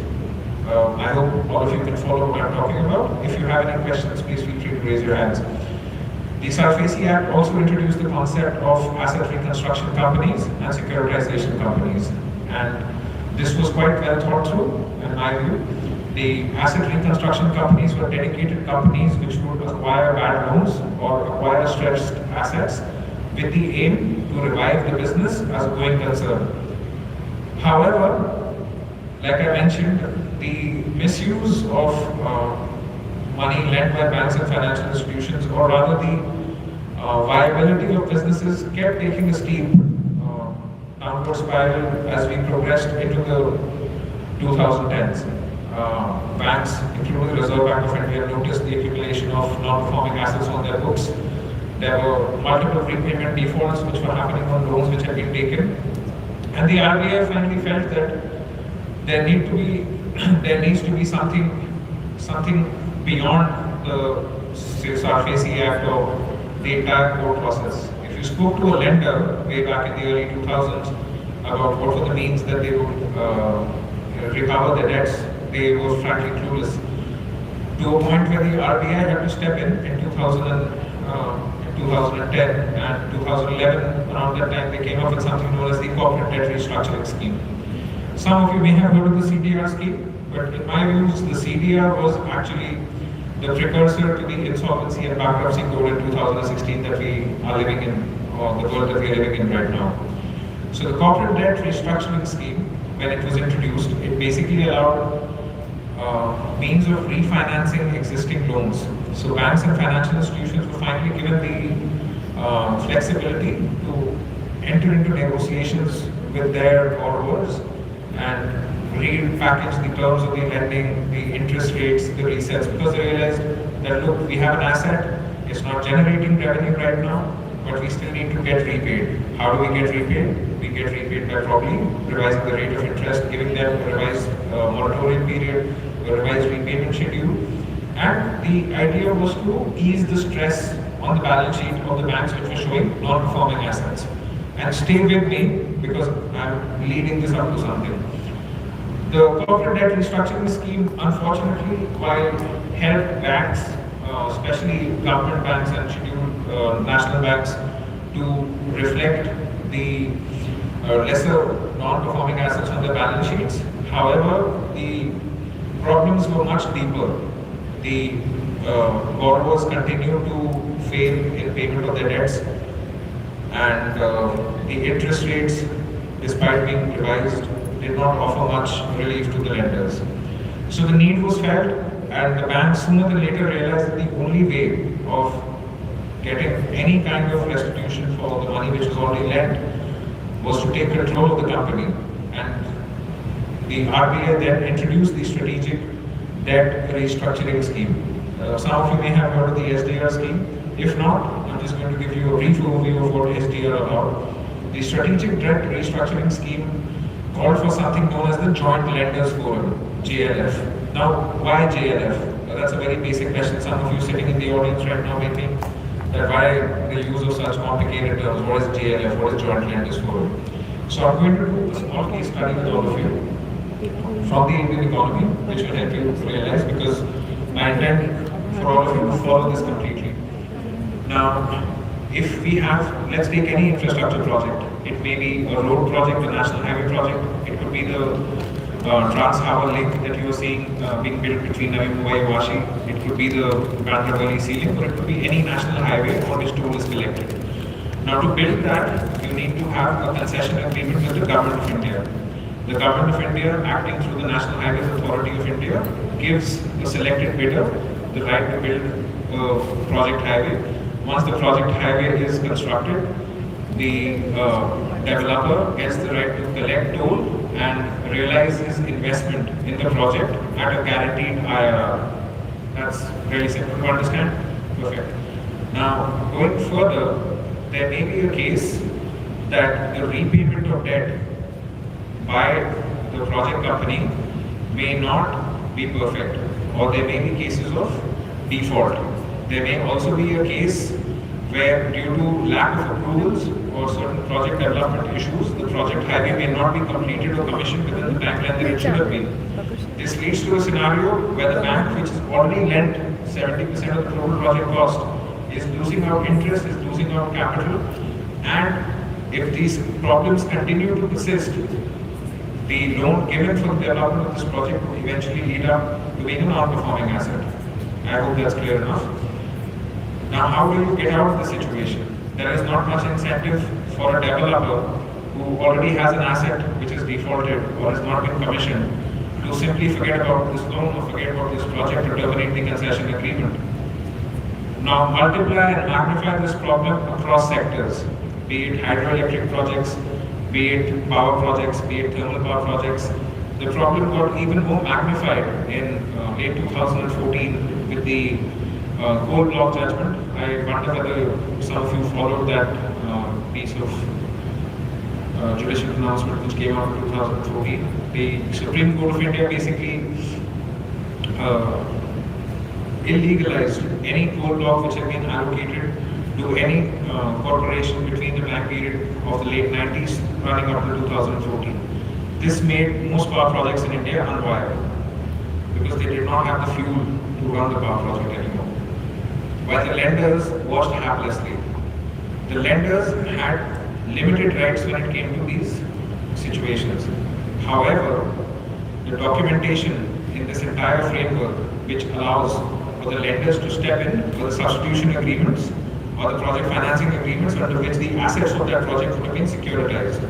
I hope all of you can follow what I'm talking about. If you have any questions, please feel free to raise your hands. The SARFAESI Act also introduced the concept of asset reconstruction companies and securitization companies. And this was quite well thought through, in my view. The asset reconstruction companies were dedicated companies which would acquire bad loans or acquire stressed assets with the aim to revive the business as a going concern. However, like I mentioned, the misuse of money lent by banks and financial institutions, or rather the viability of businesses, kept taking a steep downward spiral as we progressed into the 2010s. Banks, including the Reserve Bank of India, noticed the accumulation of non-performing assets on their books. There were multiple repayment defaults which were happening on loans which had been taken. And the RBI finally felt that there needs to be something beyond the SARFAESI Act or the entire court process. If you spoke to a lender way back in the early 2000s about what were the means that they would recover their debts, they were frankly clueless. To a point where the RBI had to step in 2010 and 2011, around that time they came up with something known as the Corporate Debt Restructuring Scheme. Some of you may have heard of the CDR scheme, but in my views, the CDR was actually the precursor to the Insolvency and Bankruptcy Code in 2016 that we are living in, or the world that we are living in right now. So the Corporate Debt Restructuring Scheme, when it was introduced, it basically allowed means of refinancing existing loans. So banks and financial institutions were finally given the flexibility to enter into negotiations with their borrowers and repackage the terms of the lending, the interest rates, the resets, because they realized that, look, we have an asset, it's not generating revenue right now, but we still need to get repaid. How do we get repaid? We get repaid by probably revising the rate of interest, giving them a revised moratorium period, a revised repayment schedule. And the idea was to ease the stress on the balance sheet of the banks which were showing non-performing assets. And stay with me, because I'm leading this up to something. The Corporate Debt Restructuring Scheme, unfortunately, while helped banks, especially government banks and scheduled national banks, to reflect the lesser non-performing assets on their balance sheets. However, the problems were much deeper. The borrowers continued to fail in payment of their debts, and the interest rates, despite being revised, did not offer much relief to the lenders. So the need was felt, and the banks sooner than later realized that the only way of getting any kind of restitution for the money which was already lent was to take control of the company. And the RBI then introduced the Strategic Debt Restructuring Scheme. Some of you may have heard of the SDR scheme. If not, I'm just going to give you a brief overview of what SDR is about. The Strategic Debt Restructuring Scheme called for something known as the Joint Lenders Forum, JLF. Now, why JLF? That's a very basic question. Some of you sitting in the audience right now may think that why the use of such complicated terms. What is JLF? What is Joint Lenders Forum? So I'm going to do a small case study with all of you from the Indian economy, which will help you realize, because my intent for all of you to follow this completely. Now, if we have, let's take any infrastructure project. It may be a road project, a national highway project. It could be the Trans-Harbour link that you are seeing being built between Navi Mumbai and Vashi. It could be the Bandra Valley Sea Link, or it could be any national highway on which toll is collected. Now, to build that, you need to have a concession agreement with the Government of India. The Government of India, acting through the National Highways Authority of India, gives the selected bidder the right to build a project highway. Once the project highway is constructed, the developer gets the right to collect toll and realize his investment in the project at a guaranteed IRR. That's really simple to understand. Perfect. Now, going further, there may be a case that the repayment of debt by the project company may not be perfect, or there may be cases of default. There may also be a case where, due to lack of approvals or certain project development issues, the project highway may not be completed or commissioned within the timeline that it should have been. This leads to a scenario where the bank, which has already lent 70% of the total project cost, is losing out interest, is losing out capital, and if these problems continue to persist, the loan given for the development of this project will eventually lead up to being a non-performing asset. I hope that's clear enough. Now, how do you get out of the situation? There is not much incentive for a developer who already has an asset which is defaulted or has not been commissioned to simply forget about this loan or forget about this project or terminate the concession agreement. Now, multiply and magnify this problem across sectors, be it hydroelectric projects, be it power projects, be it thermal power projects. The problem got even more magnified in late 2014 with the coal block judgment. I wonder whether some of you followed that piece of judicial pronouncement which came out in 2014. The Supreme Court of India basically illegalized any coal block which had been allocated to any corporation between the time period of the late 90s running up to 2014. This made most power projects in India unviable because they did not have the fuel to run the power project anymore. While the lenders watched haplessly. The lenders had limited rights when it came to these situations. However, the documentation in this entire framework, which allows for the lenders to step in for the substitution agreements or the project financing agreements under which the assets of that project would have been securitized.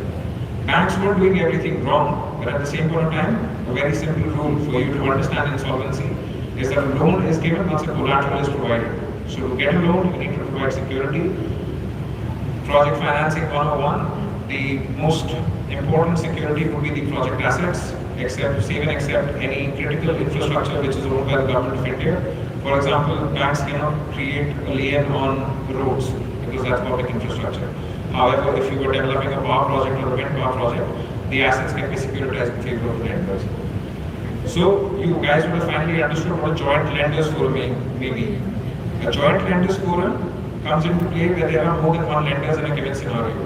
Banks were doing everything wrong, but at the same point of time, a very simple rule for you to understand insolvency is that a loan is given once a collateral is provided. So to get a loan, you need to provide security. Project financing 101, the most important security would be the project assets, except any critical infrastructure which is owned by the Government of India. For example, banks cannot create a lien on roads because that's public infrastructure. However, if you were developing a power project or a wind power project, the assets can be securitized in favor of the lenders. So you guys would have finally understood what a joint lenders forum may be. A joint lenders forum comes into play where there are more than one lenders in a given scenario.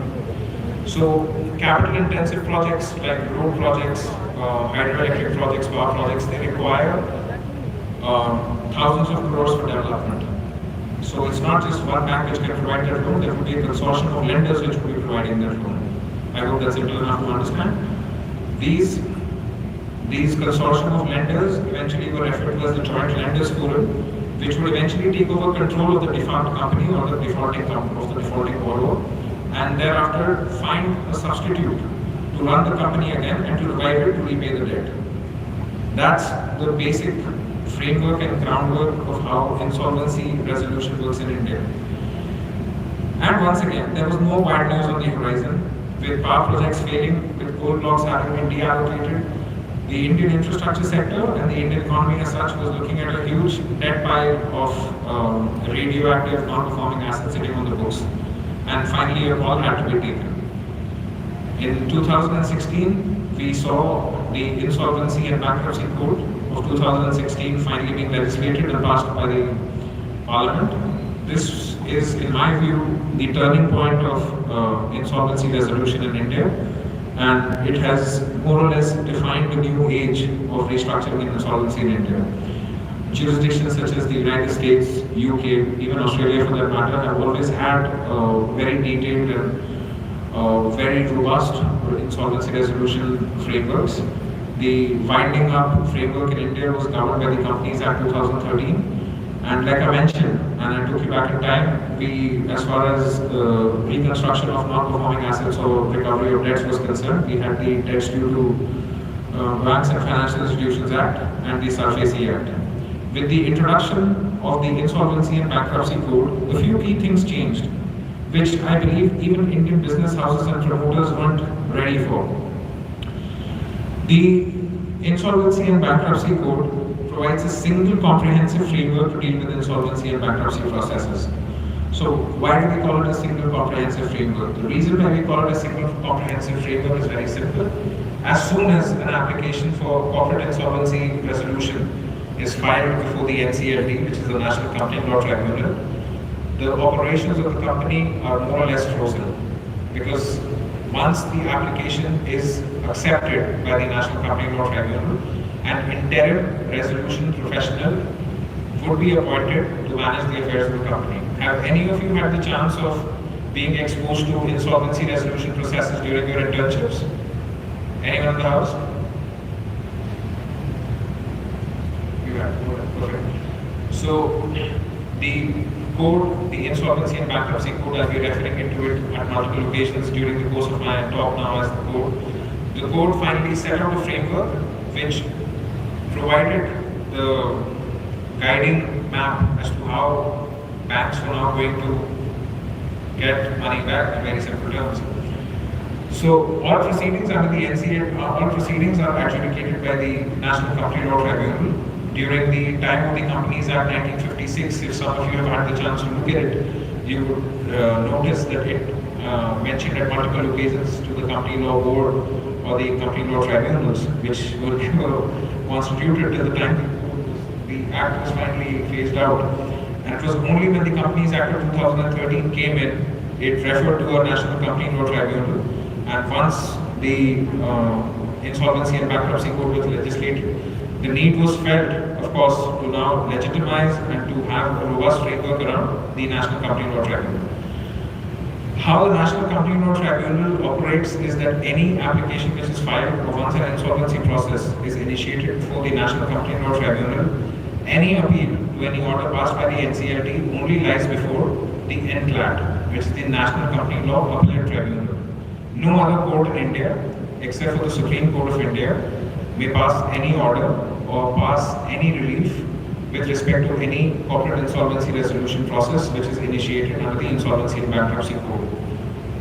So capital intensive projects like road projects, hydroelectric projects, power projects, they require thousands of crores for development. So it's not just one bank which can provide that loan, there would be a consortium of lenders which would be providing that loan. I hope that's simple enough to understand. These consortium of lenders eventually were referred to as the Joint Lenders Forum, which would eventually take over control of the defunct company or the defaulting borrower, and thereafter find a substitute to run the company again and to revive it to repay the debt. That's the basic framework and groundwork of how insolvency resolution works in India. And once again, there was more bad news on the horizon, with power projects failing, with coal blocks having been deallocated. The Indian infrastructure sector and the Indian economy as such was looking at a huge debt pile of radioactive, non-performing assets sitting on the books. And finally, a call had to be taken. In 2016, we saw the Insolvency and Bankruptcy Code of 2016 finally being legislated and passed by the Parliament. This is, in my view, the turning point of insolvency resolution in India, and it has more or less defined a new age of restructuring and insolvency in India. Jurisdictions such as the United States, UK, even Australia for that matter, have always had very detailed and very robust insolvency resolution frameworks. The winding up framework in India was governed by the Companies Act 2013. And like I mentioned, and I took you back in time, we, as far as reconstruction of non-performing assets or recovery of debts was concerned, we had the Debts Due to Banks and Financial Institutions Act and the SARFAESI Act. With the introduction of the Insolvency and Bankruptcy Code, a few key things changed, which I believe even Indian business houses and promoters weren't ready for. The Insolvency and Bankruptcy Code provides a single comprehensive framework to deal with insolvency and bankruptcy processes. So why do we call it a single comprehensive framework? The reason why we call it a single comprehensive framework is very simple. As soon as an application for corporate insolvency resolution is filed before the NCLT, which is the National Company Law Tribunal, the operations of the company are more or less frozen. Because once the application is accepted by the National Company Law Tribunal, an interim resolution professional would be appointed to manage the affairs of the company. Have any of you had the chance of being exposed to insolvency resolution processes during your internships? Anyone in the house? You have. Perfect. So the code, the Insolvency and Bankruptcy Code, I'll be referring into it at multiple occasions during the course of my talk now as the code. The code finally set out a framework which provided the guiding map as to how banks were now going to get money back in very simple terms. So all proceedings under the NCA, all proceedings are adjudicated by the National Company Law Tribunal. During the time of the Companies Act 1956, if some of you have had the chance to look at it, you would notice that it mentioned at multiple occasions to the Company Law Board or the Company Law Tribunals, which were constituted till the time the Act was finally phased out. And it was only when the Companies Act of 2013 came in, it referred to a National Company Law Tribunal. And once the Insolvency and Bankruptcy Code was legislated, the need was felt, of course, to now legitimize and to have a robust framework around the National Company Law Tribunal. How the National Company Law Tribunal operates is that any application which is filed or once an insolvency process is initiated before the National Company Law Tribunal, any appeal to any order passed by the NCLT only lies before the NCLAT, which is the National Company Law Appellate Tribunal. No other court in India, except for the Supreme Court of India, may pass any order or pass any relief with respect to any corporate insolvency resolution process which is initiated under the Insolvency and Bankruptcy Code.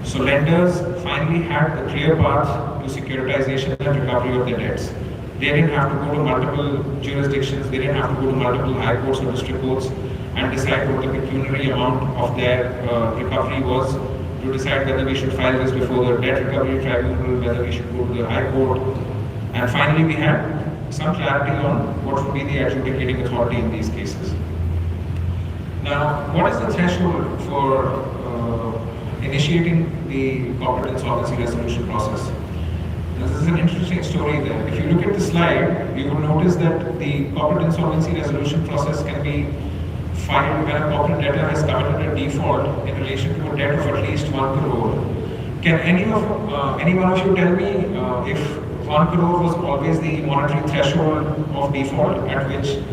So lenders finally had a clear path to securitization and recovery of their debts. They didn't have to go to multiple jurisdictions, they didn't have to go to multiple high courts or district courts and decide what the pecuniary amount of their recovery was, to decide whether we should file this before the debt recovery tribunal, whether we should go to the high court. And finally we had some clarity on what would be the adjudicating authority in these cases. Now, what is the threshold for initiating the corporate insolvency resolution process? This is an interesting story there. If you look at the slide, you will notice that the corporate insolvency resolution process can be filed when a corporate debtor has committed a default in relation to a debt of at least 1 crore. Can any one of you tell me if 1 crore was always the monetary threshold of default at which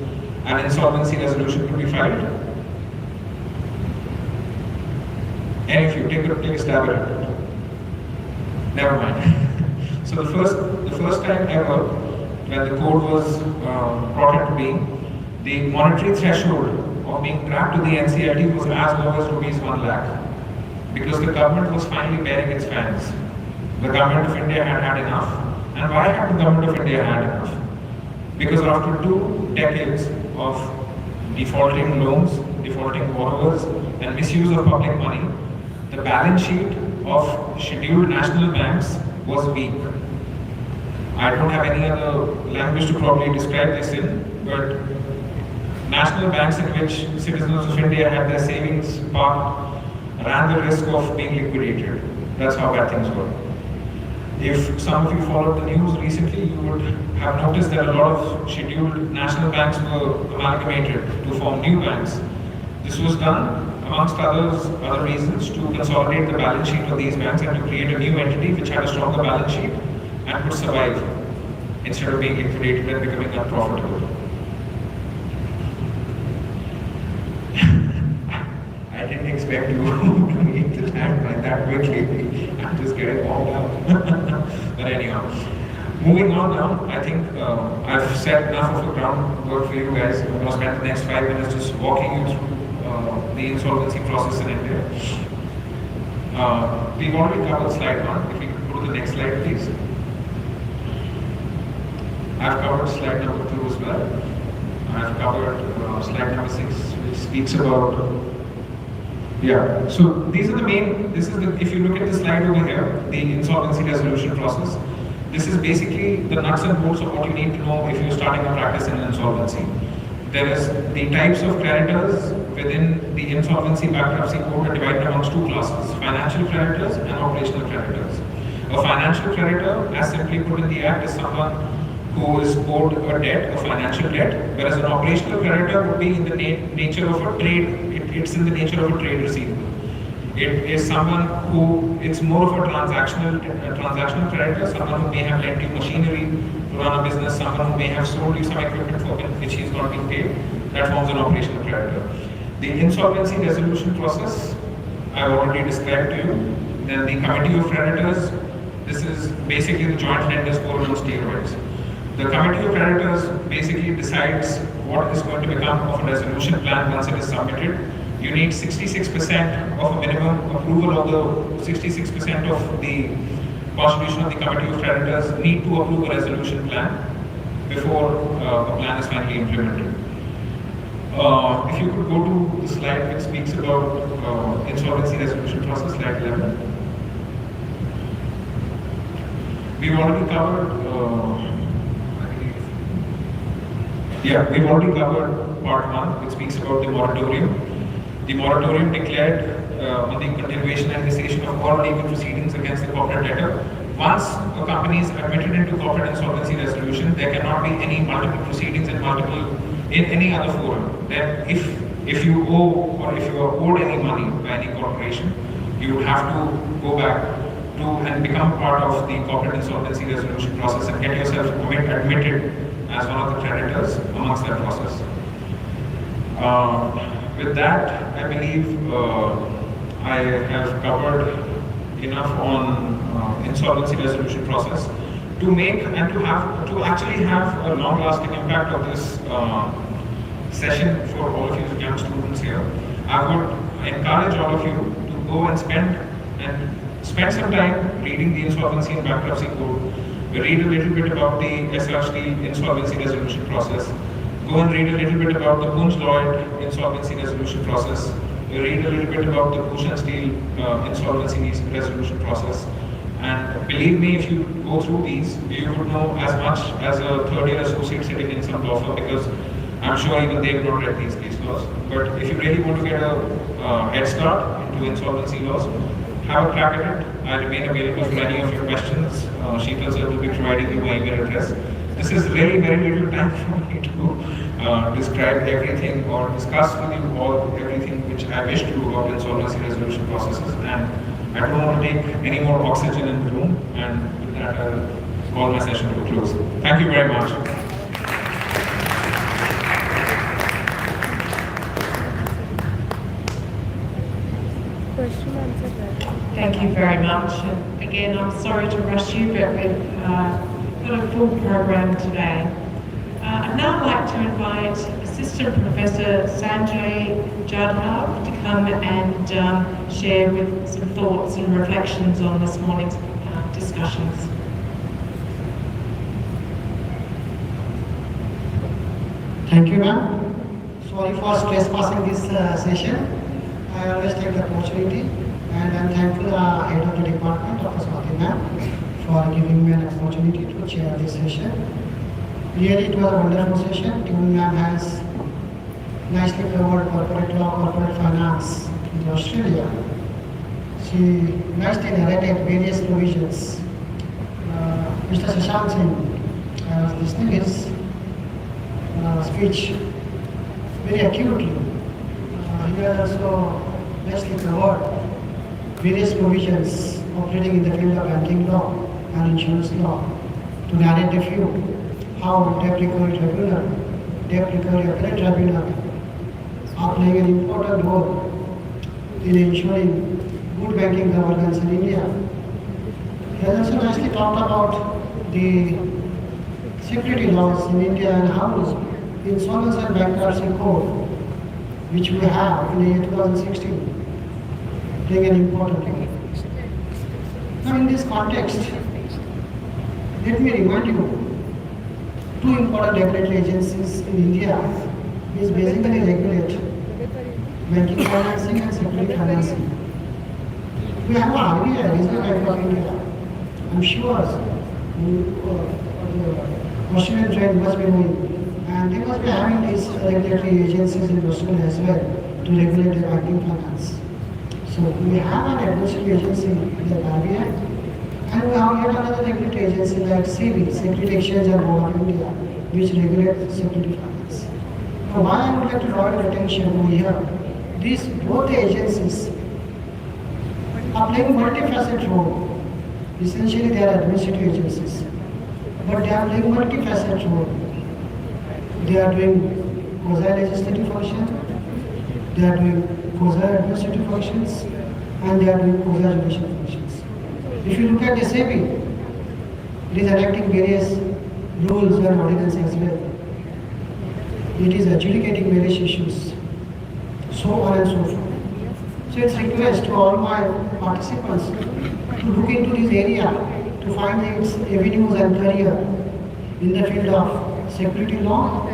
an insolvency resolution could be filed? Any of you, take a stab at it. Never mind. So the first time ever when the code was brought into being, the monetary threshold of being trapped to the NCLT was as low as rupees 1 lakh, because the government was finally bearing its fangs. The government of India had had enough. And why had the government of India had enough? Because after 2 decades of defaulting loans, defaulting borrowers, and misuse of public money, the balance sheet of scheduled national banks was weak. I don't have any other language to probably describe this in, but national banks in which citizens of India had their savings parked ran the risk of being liquidated. That's how bad things were. If some of you followed the news recently, you would have noticed that a lot of scheduled national banks were amalgamated to form new banks. This was done, amongst other reasons, to consolidate the balance sheet of these banks and to create a new entity which had a stronger balance sheet and could survive instead of being liquidated and becoming unprofitable. I didn't expect you to meet the timeline that quickly. I'm just getting warmed up. But anyhow, moving on now, I think I've set enough of a groundwork for you guys. I'm going to spend the next 5 minutes just walking you through the insolvency process in India. We've already covered slide 1. If we could go to the next slide, please. I've covered slide number 2 as well. I've covered slide number 6, which speaks about. So these are the main. If you look at the slide over here, the insolvency resolution process. This is basically the nuts and bolts of what you need to know if you're starting a practice in insolvency. There is the types of creditors within the insolvency bankruptcy code are divided amongst 2 classes: financial creditors and operational creditors. A financial creditor, as simply put in the act, is someone who is owed a debt, a financial debt, whereas an operational creditor would be in the nature of a trade. It's in the nature of a trade receivable. It is someone who, it's more of a transactional creditor, someone who may have lent you machinery to run a business, someone who may have sold you some equipment for which he's not being paid. That forms an operational creditor. The insolvency resolution process, I've already described to you. Then the committee of creditors, this is basically the joint lenders forum on steroids. The committee of creditors basically decides what is going to become of a resolution plan once it is submitted. You need 66% of a minimum approval of the 66% of the constitution of the committee of creditors need to approve a resolution plan before a plan is finally implemented. If you could go to the slide which speaks about insolvency resolution process, slide 11. We've already covered. We've already covered part 1, which speaks about the moratorium. The moratorium declared on the continuation and cessation of all legal proceedings against the corporate debtor. Once a company is admitted into corporate insolvency resolution, there cannot be any multiple proceedings in any other forum. Then if you owe or if you are owed any money by any corporation, you would have to go back to and become part of the corporate insolvency resolution process and get yourself admitted as one of the creditors amongst that process. With that, I believe I have covered enough on insolvency resolution process to make and to actually have a long-lasting impact of this session for all of you young students here. I would encourage all of you to go and spend some time reading the Insolvency and Bankruptcy Code. Read a little bit about the SRC insolvency resolution process. Go and read a little bit about the Bunge-Lloyd insolvency resolution process. Read a little bit about the Bush and Steele insolvency resolution process. And believe me, if you go through these, you would know as much as a third-year associate sitting in some law firm, because I'm sure even they have not read these case laws. But if you really want to get a head start into insolvency laws, have a crack at it. I remain available for any of your questions. Sheetal sir will be providing you my email address. This is really very little time for me to describe everything or discuss with you all everything which I wish to about insolvency resolution processes. And I don't want to take any more oxygen in the room. And with that, I'll call my session to a close. Thank you very much. Question answer. Thank you very much. And again, I'm sorry to rush you, but we've got a full program today. I'd now like to invite Assistant Professor Sanjay Jadhav to come and share with some thoughts and reflections on this morning's discussions. Thank you, ma'am. Sorry for trespassing this session. I always take the opportunity, and I'm thankful to the head of the department, Dr. Swati ma'am, for giving me an opportunity to chair this session. Really, it was a wonderful session. Timu ma'am has nicely covered corporate law, corporate finance in Australia. She nicely narrated various provisions. Mr. Shashank Singh, I was listening his speech very acutely. He we have also nicely covered various provisions operating in the field of banking law and insurance law. To narrate a few, how debt recovery tribunal, debt recovery appellate tribunal are playing an important role in ensuring good banking governance in India. He has also nicely talked about the security laws in India and how insolvency and bankruptcy code, which we have in the year 2016, playing an important role. Now in this context, let me remind you, two important regulatory agencies in India is basically regulate banking financing and security financing. We have an RBI, Reserve Bank of India. I'm sure Australian trend must be knowing, and they must be having these regulatory agencies in Australia as well to regulate the banking finance. So we have an administrative agency like RBI, and we have yet another regulatory agency like SEBI, Security Exchange and Board of India, which regulates security finance. Now, why I would like to draw your attention over here, both the agencies are playing multifaceted role. Essentially, they are administrative agencies, but they are playing multifaceted role. They are doing quasi-legislative function, they are doing quasi-administrative functions, and they are doing quasi-judicial functions. If you look at the SEBI, it is enacting various rules and ordinances as well. It is adjudicating various issues, so on and so forth. So it's request to all my participants to look into this area to find its avenues and career in the field of security law.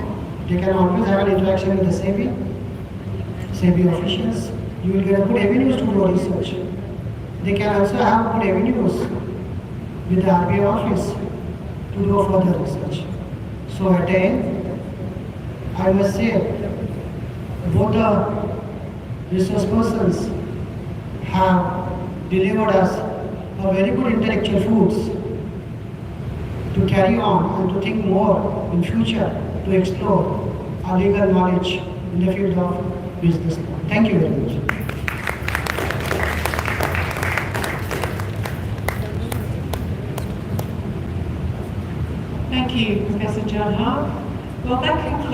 They can always have an interaction with the SEBI officials. You will get good avenues to do research. They can also have good avenues with the RBI office to do further research. So at the end, I must say, both the research persons have delivered us a very good intellectual foods to carry on and to think more in future to explore our legal knowledge in the field of business law. Thank you very much. Thank you, Professor John Hart. Well, that concludes